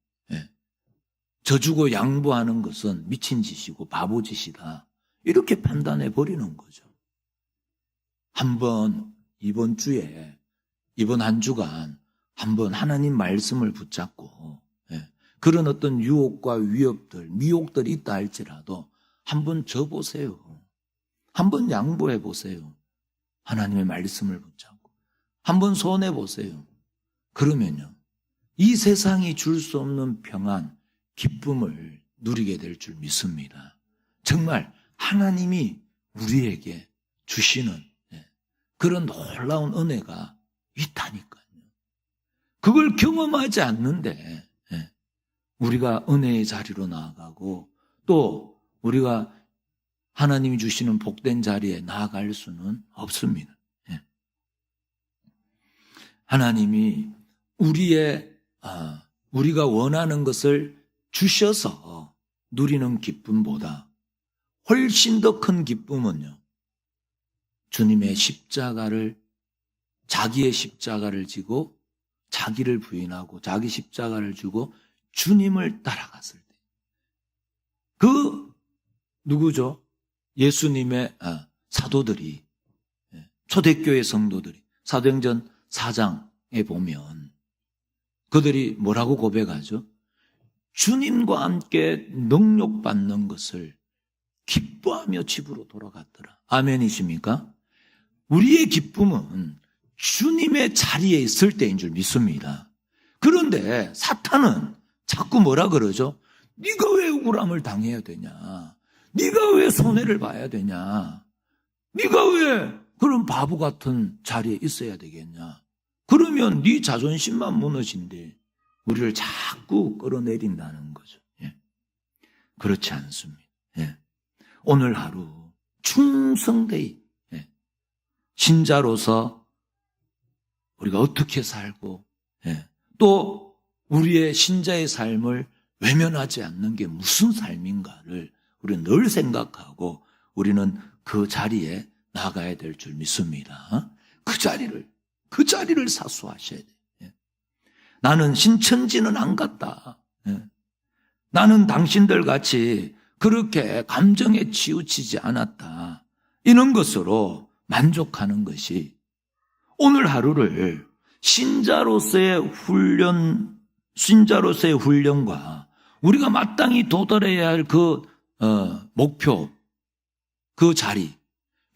져주고 양보하는 것은 미친 짓이고 바보 짓이다, 이렇게 판단해 버리는 거죠. 한번 이번 한 주간 한번 하나님 말씀을 붙잡고 그런 어떤 유혹과 위협들, 미혹들이 있다 할지라도 한번 져보세요. 한번 양보해 보세요. 하나님의 말씀을 붙잡고 한번 손해 보세요. 그러면요, 이 세상이 줄 수 없는 평안, 기쁨을 누리게 될 줄 믿습니다. 정말 하나님이 우리에게 주시는 그런 놀라운 은혜가 있다니까요. 그걸 경험하지 않는데 우리가 은혜의 자리로 나아가고 또 우리가 하나님이 주시는 복된 자리에 나아갈 수는 없습니다. 하나님이 우리가 원하는 것을 주셔서 누리는 기쁨보다 훨씬 더 큰 기쁨은요, 주님의 자기의 십자가를 지고 자기를 부인하고 자기 십자가를 주고 주님을 따라갔을 때 그 누구죠? 예수님의 사도들이, 초대교회 성도들이 사도행전 4장에 보면 그들이 뭐라고 고백하죠? 주님과 함께 능력받는 것을 기뻐하며 집으로 돌아갔더라. 아멘이십니까? 우리의 기쁨은 주님의 자리에 있을 때인 줄 믿습니다. 그런데 사탄은 자꾸 뭐라 그러죠? 네가 왜 억울함을 당해야 되냐? 네가 왜 손해를 봐야 되냐? 네가 왜 그런 바보 같은 자리에 있어야 되겠냐? 그러면 네 자존심만 무너진데 우리를 자꾸 끌어내린다는 거죠. 예. 그렇지 않습니다. 예. 오늘 하루 충성되이 신자로서 우리가 어떻게 살고 또 우리의 신자의 삶을 외면하지 않는 게 무슨 삶인가를 우리는 늘 생각하고 우리는 그 자리에 나가야 될 줄 믿습니다. 그 자리를 사수하셔야 돼요. 나는 신천지는 안 갔다. 나는 당신들 같이 그렇게 감정에 치우치지 않았다. 이런 것으로 만족하는 것이 오늘 하루를 신자로서의 훈련과 우리가 마땅히 도달해야 할 그 목표, 그 자리,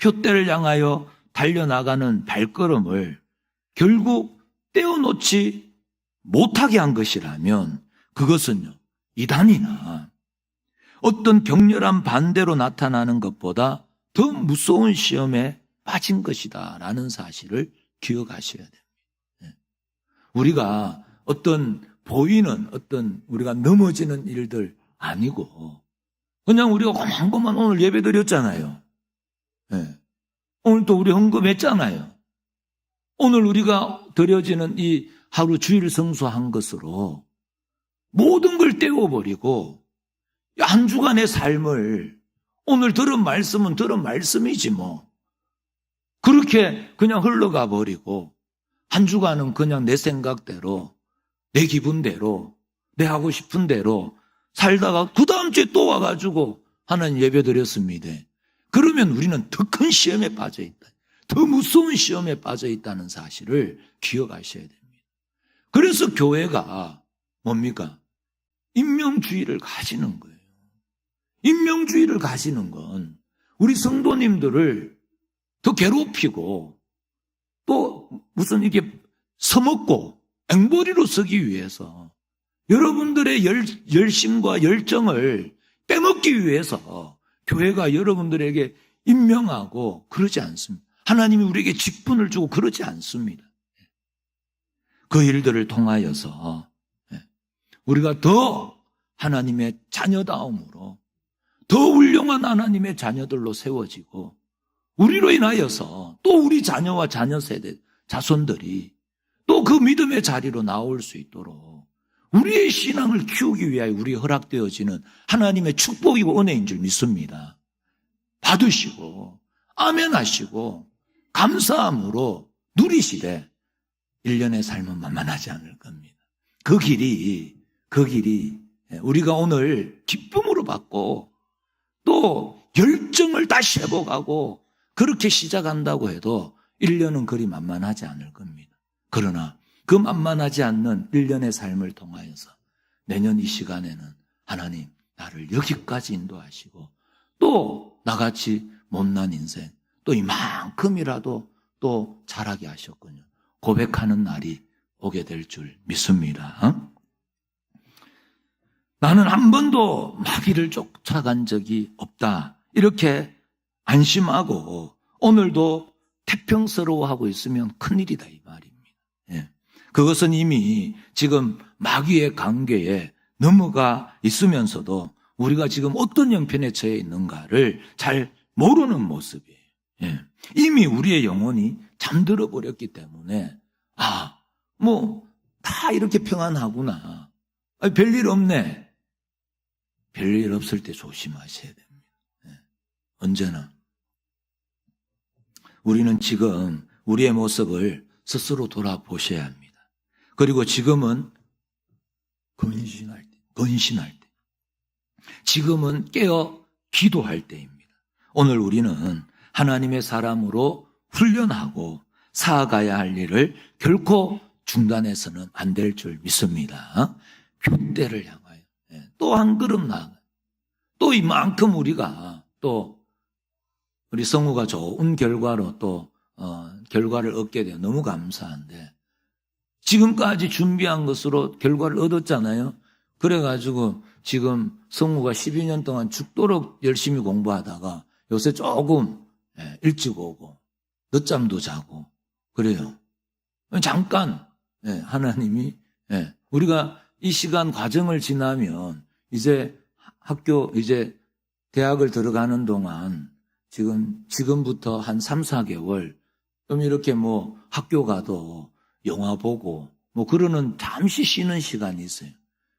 표대를 향하여 달려나가는 발걸음을 결국 떼어놓지 못하게 한 것이라면 그것은요, 이단이나 어떤 격렬한 반대로 나타나는 것보다 더 무서운 시험에 빠진 것이다 라는 사실을 기억하셔야 됩니다. 우리가 보이는 우리가 넘어지는 일들 아니고 그냥 우리가 고만고만 오늘 예배 드렸잖아요. 오늘 또 우리 헌금했잖아요. 오늘 우리가 드려지는 이 하루 주일 성수한 것으로 모든 걸 떼어버리고 한 주간의 삶을 오늘 들은 말씀은 들은 말씀이지 뭐 그렇게 그냥 흘러가 버리고 한 주간은 그냥 내 생각대로 내 기분대로 내 하고 싶은 대로 살다가 그 다음 주에 또 와가지고 하나님 예배 드렸습니다. 그러면 우리는 더 큰 시험에 빠져있다. 더 무서운 시험에 빠져있다는 사실을 기억하셔야 됩니다. 그래서 교회가 뭡니까? 인명주의를 가지는 거예요. 인명주의를 가지는 건 우리 성도님들을 더 괴롭히고 또 무슨 이게 서먹고 앵벌이로 서기 위해서 여러분들의 열심과 열정을 빼먹기 위해서 교회가 여러분들에게 임명하고 그러지 않습니다. 하나님이 우리에게 직분을 주고 그러지 않습니다. 그 일들을 통하여서 우리가 더 하나님의 자녀다움으로 더 훌륭한 하나님의 자녀들로 세워지고 우리로 인하여서 또 우리 자녀와 자녀 세대 자손들이 또 그 믿음의 자리로 나올 수 있도록 우리의 신앙을 키우기 위하여 우리에 허락되어지는 하나님의 축복이고 은혜인 줄 믿습니다. 받으시고 아멘 하시고 감사함으로 누리시되 1년의 삶은 만만하지 않을 겁니다. 그 길이 우리가 오늘 기쁨으로 받고 또 열정을 다시 회복하고 그렇게 시작한다고 해도 1년은 그리 만만하지 않을 겁니다. 그러나 그 만만하지 않는 1년의 삶을 통하여서 내년 이 시간에는 하나님 나를 여기까지 인도하시고 또 나같이 못난 인생 또 이만큼이라도 또 자라게 하셨군요. 고백하는 날이 오게 될 줄 믿습니다. 나는 한 번도 마귀를 쫓아간 적이 없다. 이렇게 안심하고 오늘도 태평스러워하고 있으면 큰일이다 이 말입니다. 그것은 이미 지금 마귀의 관계에 넘어가 있으면서도 우리가 지금 어떤 형편에 처해 있는가를 잘 모르는 모습이에요. 이미 우리의 영혼이 잠들어 버렸기 때문에 다 이렇게 평안하구나. 별일 없네. 별일 없을 때 조심하셔야 됩니다. 언제나 우리는 지금 우리의 모습을 스스로 돌아보셔야 합니다. 그리고 지금은 건신할 때. 지금은 깨어 기도할 때입니다. 오늘 우리는 하나님의 사람으로 훈련하고 사아가야 할 일을 결코 중단해서는 안 될 줄 믿습니다. 표대를 향하여 또 한 걸음 나아가. 또 이만큼 우리가 또 우리 성우가 좋은 결과로 또 결과를 얻게 되어 너무 감사한데 지금까지 준비한 것으로 결과를 얻었잖아요. 그래가지고 지금 성우가 12년 동안 죽도록 열심히 공부하다가 요새 조금 일찍 오고 늦잠도 자고 그래요. 잠깐 하나님이 우리가 이 시간 과정을 지나면 이제 이제 대학을 들어가는 동안 지금부터 한 3, 4개월 좀 이렇게 뭐 학교 가도 영화 보고 뭐 그러는 잠시 쉬는 시간이 있어요.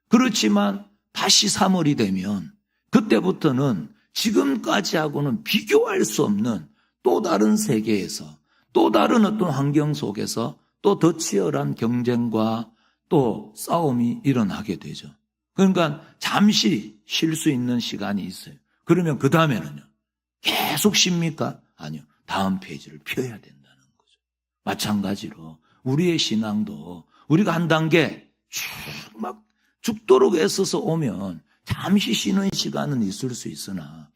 그렇지만 다시 3월이 되면 그때부터는 지금까지하고는 비교할 수 없는 또 다른 세계에서 또 다른 어떤 환경 속에서 또 더 치열한 경쟁과 또 싸움이 일어나게 되죠. 그러니까 잠시 쉴 수 있는 시간이 있어요. 그러면 그 다음에는요. 계속 쉽니까? 아니요. 다음 페이지를 펴야 된다는 거죠. 마찬가지로 우리의 신앙도 우리가 한 단계 막 죽도록 애써서 오면 잠시 쉬는 시간은 있을 수 있으나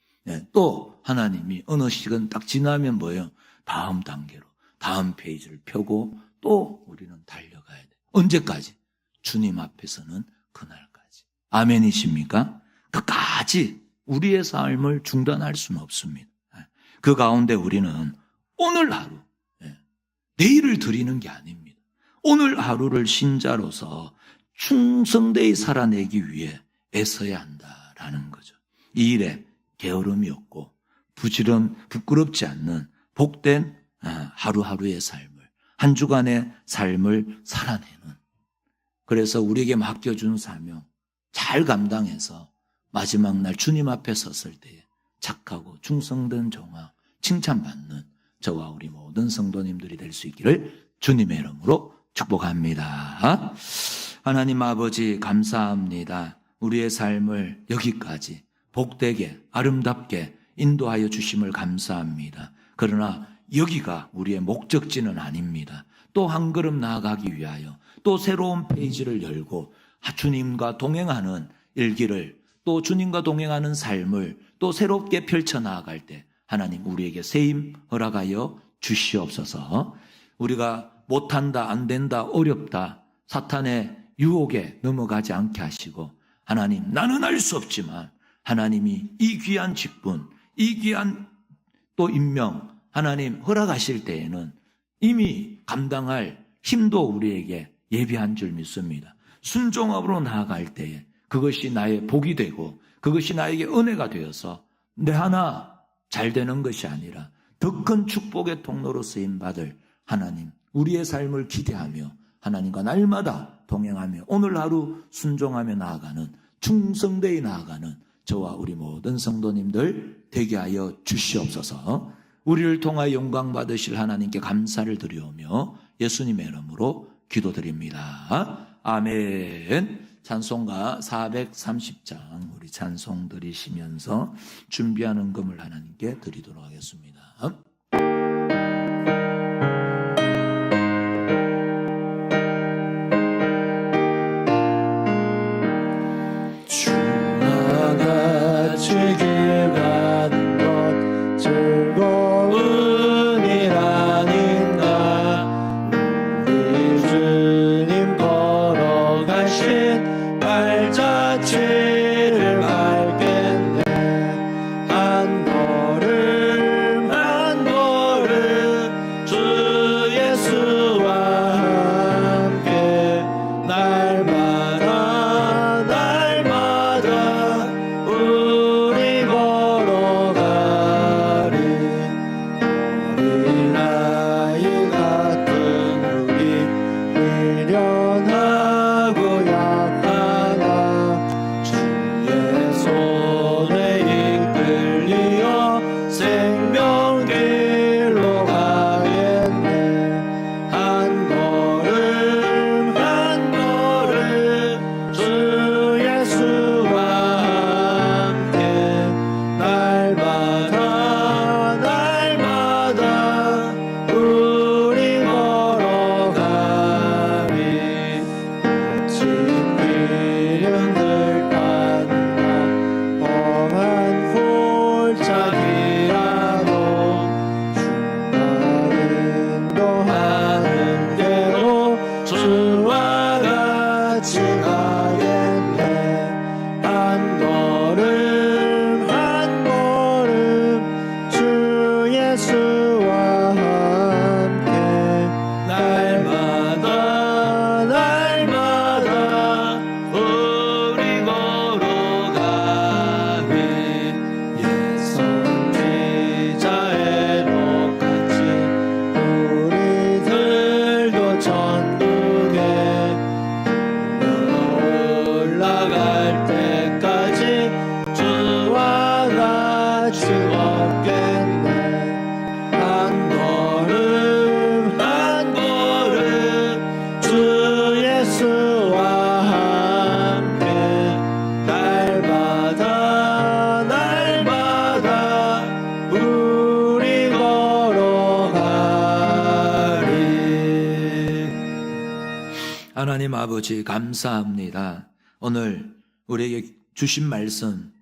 또 하나님이 어느 시간 딱 지나면 뭐예요? 다음 단계로 다음 페이지를 펴고 또 우리는 달려가야 돼요. 언제까지? 주님 앞에서는 그날까지. 아멘이십니까? 끝까지 우리의 삶을 중단할 수는 없습니다. 그 가운데 우리는 오늘 하루, 내일을 드리는 게 아닙니다. 오늘 하루를 신자로서 충성되이 살아내기 위해 애써야 한다라는 거죠. 이 일에 게으름이 없고 부끄럽지 않는 복된 하루하루의 삶을, 한 주간의 삶을 살아내는, 그래서 우리에게 맡겨준 사명 잘 감당해서 마지막 날 주님 앞에 섰을 때에 착하고 충성된 종아 칭찬받는 저와 우리 모든 성도님들이 될 수 있기를 주님의 이름으로 축복합니다. 하나님 아버지 감사합니다. 우리의 삶을 여기까지 복되게 아름답게 인도하여 주심을 감사합니다. 그러나 여기가 우리의 목적지는 아닙니다. 또 한 걸음 나아가기 위하여 또 새로운 페이지를 열고 주님과 동행하는 일기를, 또 주님과 동행하는 삶을 또 새롭게 펼쳐나아갈 때 하나님 우리에게 세임 허락하여 주시옵소서. 우리가 못한다, 안 된다, 어렵다, 사탄의 유혹에 넘어가지 않게 하시고, 하나님 나는 알 수 없지만 하나님이 이 귀한 직분, 이 귀한 또 임명 하나님 허락하실 때에는 이미 감당할 힘도 우리에게 예비한 줄 믿습니다. 순종함으로 나아갈 때에 그것이 나의 복이 되고 그것이 나에게 은혜가 되어서 내 하나 잘 되는 것이 아니라 더 큰 축복의 통로로 쓰임받을 하나님, 우리의 삶을 기대하며 하나님과 날마다 동행하며 오늘 하루 순종하며 나아가는, 충성되이 나아가는 저와 우리 모든 성도님들 되게 하여 주시옵소서. 우리를 통하여 영광 받으실 하나님께 감사를 드리오며 예수님의 이름으로 기도드립니다. 아멘. 찬송가 430장 우리 찬송 드리시면서 준비하는 금을 하나님께 드리도록 하겠습니다. 주와 같이 길 가는 것 즐거운 일 아닌가. 우리 주님 걸어가신 발자취를 밟겠네. 한 걸음 한 같이 가겠네. 한 걸음 한 걸음 주 예수와 함께 날마다 날마다 우리 걸어가네. 선지자의 똑같이 우리들도 천국에 올라갈 때까지 주와 같이 걷겠네. 한 걸음 한 걸음 주 예수와 함께 날마다 날마다 우리 걸어가리. 하나님 아버지 감사합니다. 오늘 우리에게 주신 말씀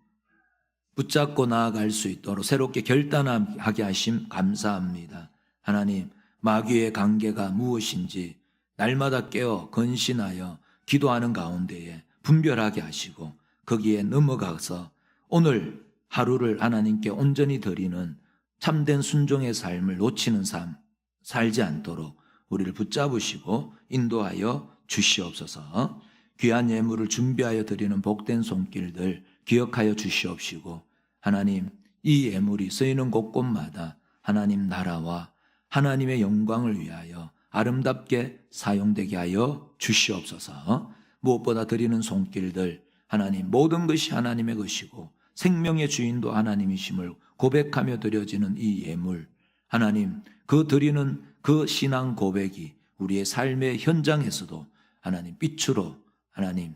붙잡고 나아갈 수 있도록 새롭게 결단하게 하심 감사합니다. 하나님, 마귀의 관계가 무엇인지 날마다 깨어 건신하여 기도하는 가운데에 분별하게 하시고 거기에 넘어가서 오늘 하루를 하나님께 온전히 드리는 참된 순종의 삶을 놓치는 삶 살지 않도록 우리를 붙잡으시고 인도하여 주시옵소서. 귀한 예물을 준비하여 드리는 복된 손길들 기억하여 주시옵시고 하나님, 이 예물이 쓰이는 곳곳마다 하나님 나라와 하나님의 영광을 위하여 아름답게 사용되게 하여 주시옵소서. 무엇보다 드리는 손길들 하나님, 모든 것이 하나님의 것이고 생명의 주인도 하나님이심을 고백하며 드려지는 이 예물 하나님, 그 드리는 그 신앙 고백이 우리의 삶의 현장에서도 하나님 빛으로 하나님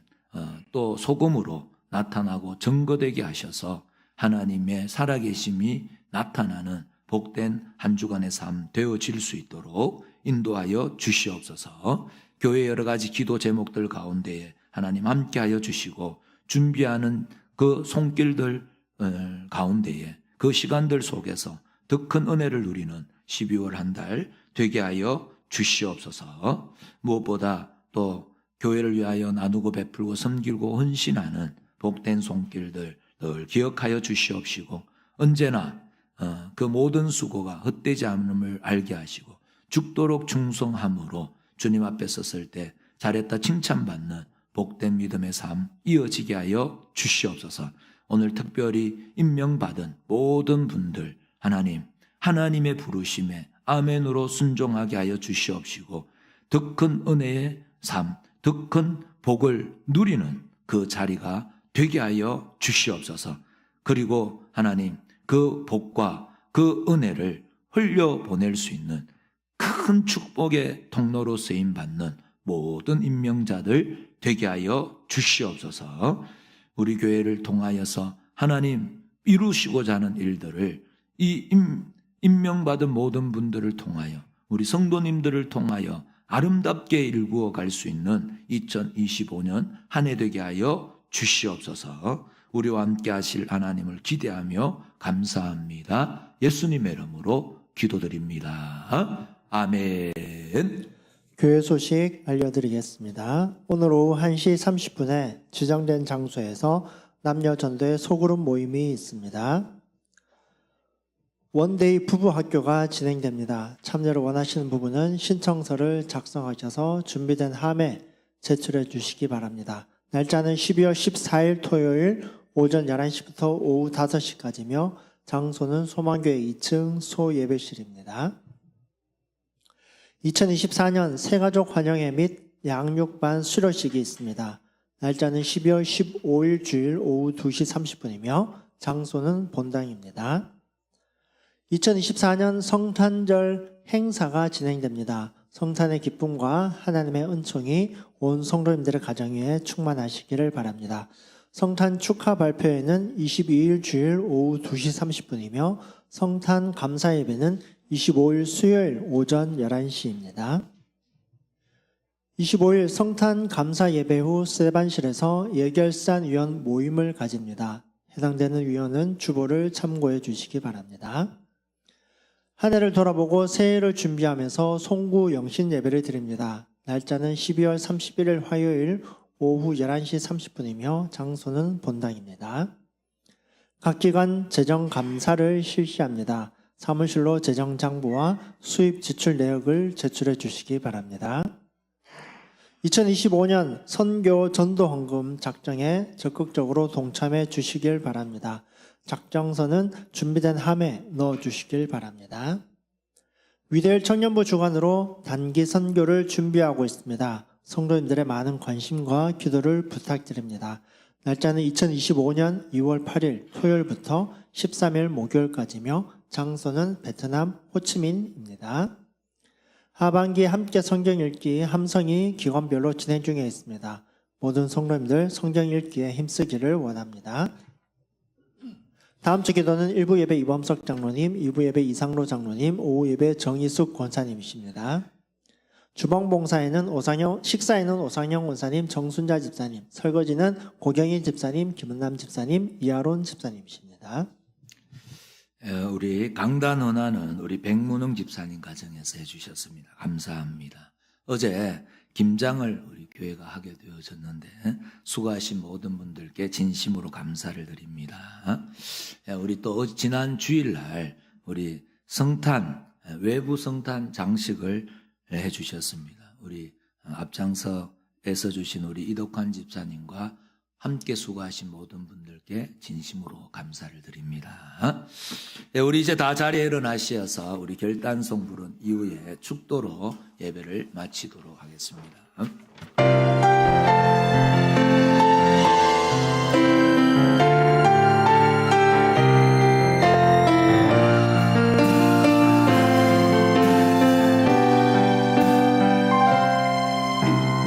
또 소금으로 나타나고 증거되게 하셔서 하나님의 살아계심이 나타나는 복된 한 주간의 삶 되어질 수 있도록 인도하여 주시옵소서. 교회 여러 가지 기도 제목들 가운데에 하나님 함께하여 주시고 준비하는 그 손길들 가운데에 그 시간들 속에서 더 큰 은혜를 누리는 12월 한 달 되게 하여 주시옵소서. 무엇보다 또 교회를 위하여 나누고 베풀고 섬기고 헌신하는 복된 손길들 늘 기억하여 주시옵시고 언제나 그 모든 수고가 헛되지 않음을 알게 하시고 죽도록 충성함으로 주님 앞에 섰을 때 잘했다 칭찬받는 복된 믿음의 삶 이어지게 하여 주시옵소서. 오늘 특별히 임명받은 모든 분들 하나님, 하나님의 부르심에 아멘으로 순종하게 하여 주시옵시고 더 큰 은혜의 삶, 더 큰 복을 누리는 그 자리가 되게 하여 주시옵소서. 그리고 하나님, 그 복과 그 은혜를 흘려보낼 수 있는 큰 축복의 통로로 쓰임받는 모든 임명자들 되게 하여 주시옵소서. 우리 교회를 통하여서 하나님 이루시고자 하는 일들을 이 임명받은 모든 분들을 통하여 우리 성도님들을 통하여 아름답게 일구어 갈 수 있는 2025년 한 해 되게 하여 주시옵소서. 우리와 함께 하실 하나님을 기대하며 감사합니다. 예수님의 이름으로 기도드립니다. 아멘. 교회 소식 알려드리겠습니다. 오늘 오후 1시 30분에 지정된 장소에서 남녀 전도의 소그룹 모임이 있습니다. 원데이 부부 학교가 진행됩니다. 참여를 원하시는 부부는 신청서를 작성하셔서 준비된 함에 제출해 주시기 바랍니다. 날짜는 12월 14일 토요일 오전 11시부터 오후 5시까지며 장소는 소망교회 2층 소예배실입니다. 2024년 새가족 환영회 및 양육반 수료식이 있습니다. 날짜는 12월 15일 주일 오후 2시 30분이며 장소는 본당입니다. 2024년 성탄절 행사가 진행됩니다. 성탄의 기쁨과 하나님의 은총이 온 성도님들의 가정 위에 충만하시기를 바랍니다. 성탄 축하 발표회는 22일 주일 오후 2시 30분이며 성탄 감사 예배는 25일 수요일 오전 11시입니다. 25일 성탄 감사 예배 후 세반실에서 예결산 위원 모임을 가집니다. 해당되는 위원은 주보를 참고해 주시기 바랍니다. 한 해를 돌아보고 새해를 준비하면서 송구 영신 예배를 드립니다. 날짜는 12월 31일 화요일 오후 11시 30분이며 장소는 본당입니다. 각 기관 재정감사를 실시합니다. 사무실로 재정장부와 수입 지출 내역을 제출해 주시기 바랍니다. 2025년 선교 전도헌금 작정에 적극적으로 동참해 주시길 바랍니다. 작정서는 준비된 함에 넣어 주시길 바랍니다. 위대일 청년부 주관으로 단기 선교를 준비하고 있습니다. 성도님들의 많은 관심과 기도를 부탁드립니다. 날짜는 2025년 2월 8일 토요일부터 13일 목요일까지며 장소는 베트남 호치민입니다. 하반기 함께 성경 읽기 함성이 기관별로 진행 중에 있습니다. 모든 성도님들 성경 읽기에 힘쓰기를 원합니다. 다음 주 기도는 1부 예배 이범석 장로님, 2부 예배 이상로 장로님, 오후 예배 정희숙 권사님이십니다. 주방 봉사에는 식사에는 오상영 원사님, 정순자 집사님, 설거지는 고경희 집사님, 김은남 집사님, 이하론 집사님이십니다. 우리 강단 헌화는 우리 백문웅 집사님 가정에서 해주셨습니다. 감사합니다. 어제 김장을 우리 교회가 하게 되어졌는데 수고하신 모든 분들께 진심으로 감사를 드립니다. 우리 또 지난 주일날 우리 성탄 외부 성탄 장식을 해주셨습니다. 우리 앞장서에서 주신 우리 이덕환 집사님과 함께 수고하신 모든 분들께 진심으로 감사를 드립니다. 우리 이제 다 자리에 일어나셔서 우리 결단송 부른 이후에 축도로 예배를 마치도록 하겠습니다.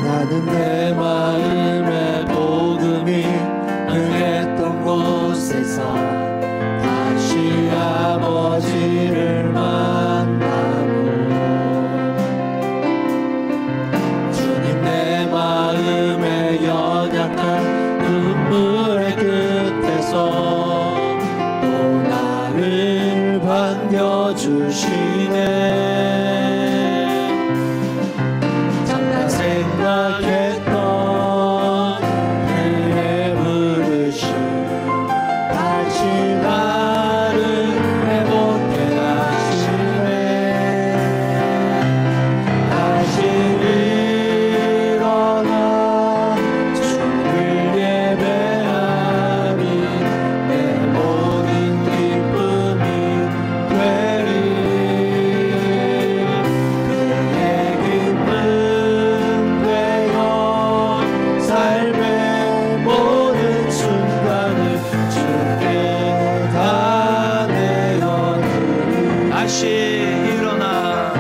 나는 내 마음의 복음이 응했던 곳에서 다시 아버지를 만나고 주님 내 마음의 연약한 눈물의 끝에서 또 나를 반겨주시네. 생각했던 그의 부르심 다시 나를 회복해 하시네. 다시 일어나 주를 예배하니 내 모든 기쁨이 되리. 그의 기쁨 삶의 모든 순간을 주께 다 내어드리. 다시 일어나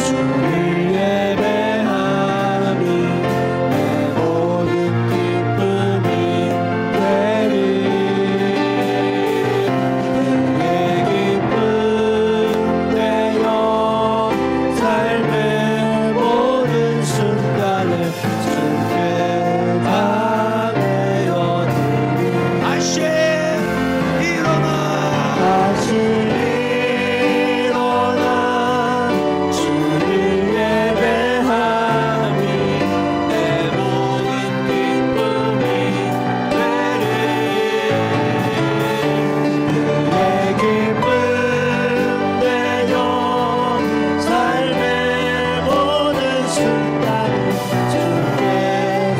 주를 예배하니 내 모든 기쁨이 되리. 그의 기쁨 되어 삶의 모든 순간을 주께 다 내어드리. 다시 일어나 주를 예배하니 내 모든 기쁨이 되리. 그의 기쁨 되어 삶의 모든 순간을 주께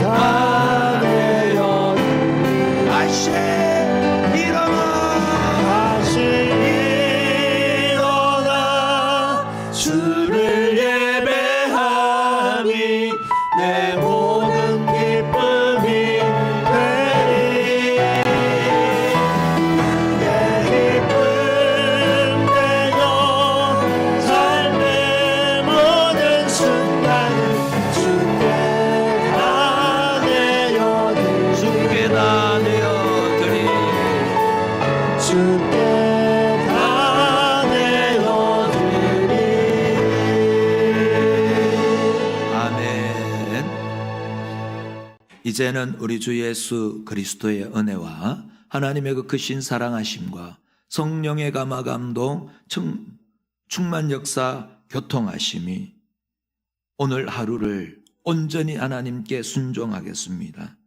다 내어드리. 다시 일어나 주를 예배하니 내 모든 기쁨이 되리. 그의 기쁨 되어 삶의 모든 순간을 주께 다 내어드리. 주께 다 내어드리. 주께 다 내어드리. 아멘. 이제는 우리 주 예수 그리스도의 은혜와 하나님의 그 크신 사랑하심과 성령의 감화 감동 충만 역사 교통하심이 오늘 하루를 온전히 하나님께 순종하겠습니다.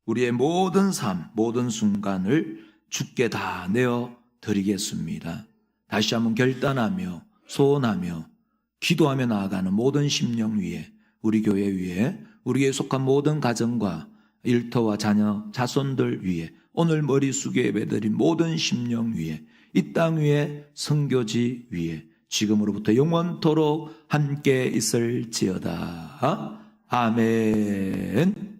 우리의 모든 삶, 모든 순간을 주께 다 내어 드리겠습니다. 다시 한번 결단하며 소원하며 기도하며 나아가는 모든 심령 위에, 우리 교회 위에, 우리에 속한 모든 가정과 일터와 자녀, 자손들 위에, 오늘 머리 숙여 예배드린 모든 심령 위에, 이 땅 위에, 선교지 위에 지금으로부터 영원토록 함께 있을지어다. 아멘.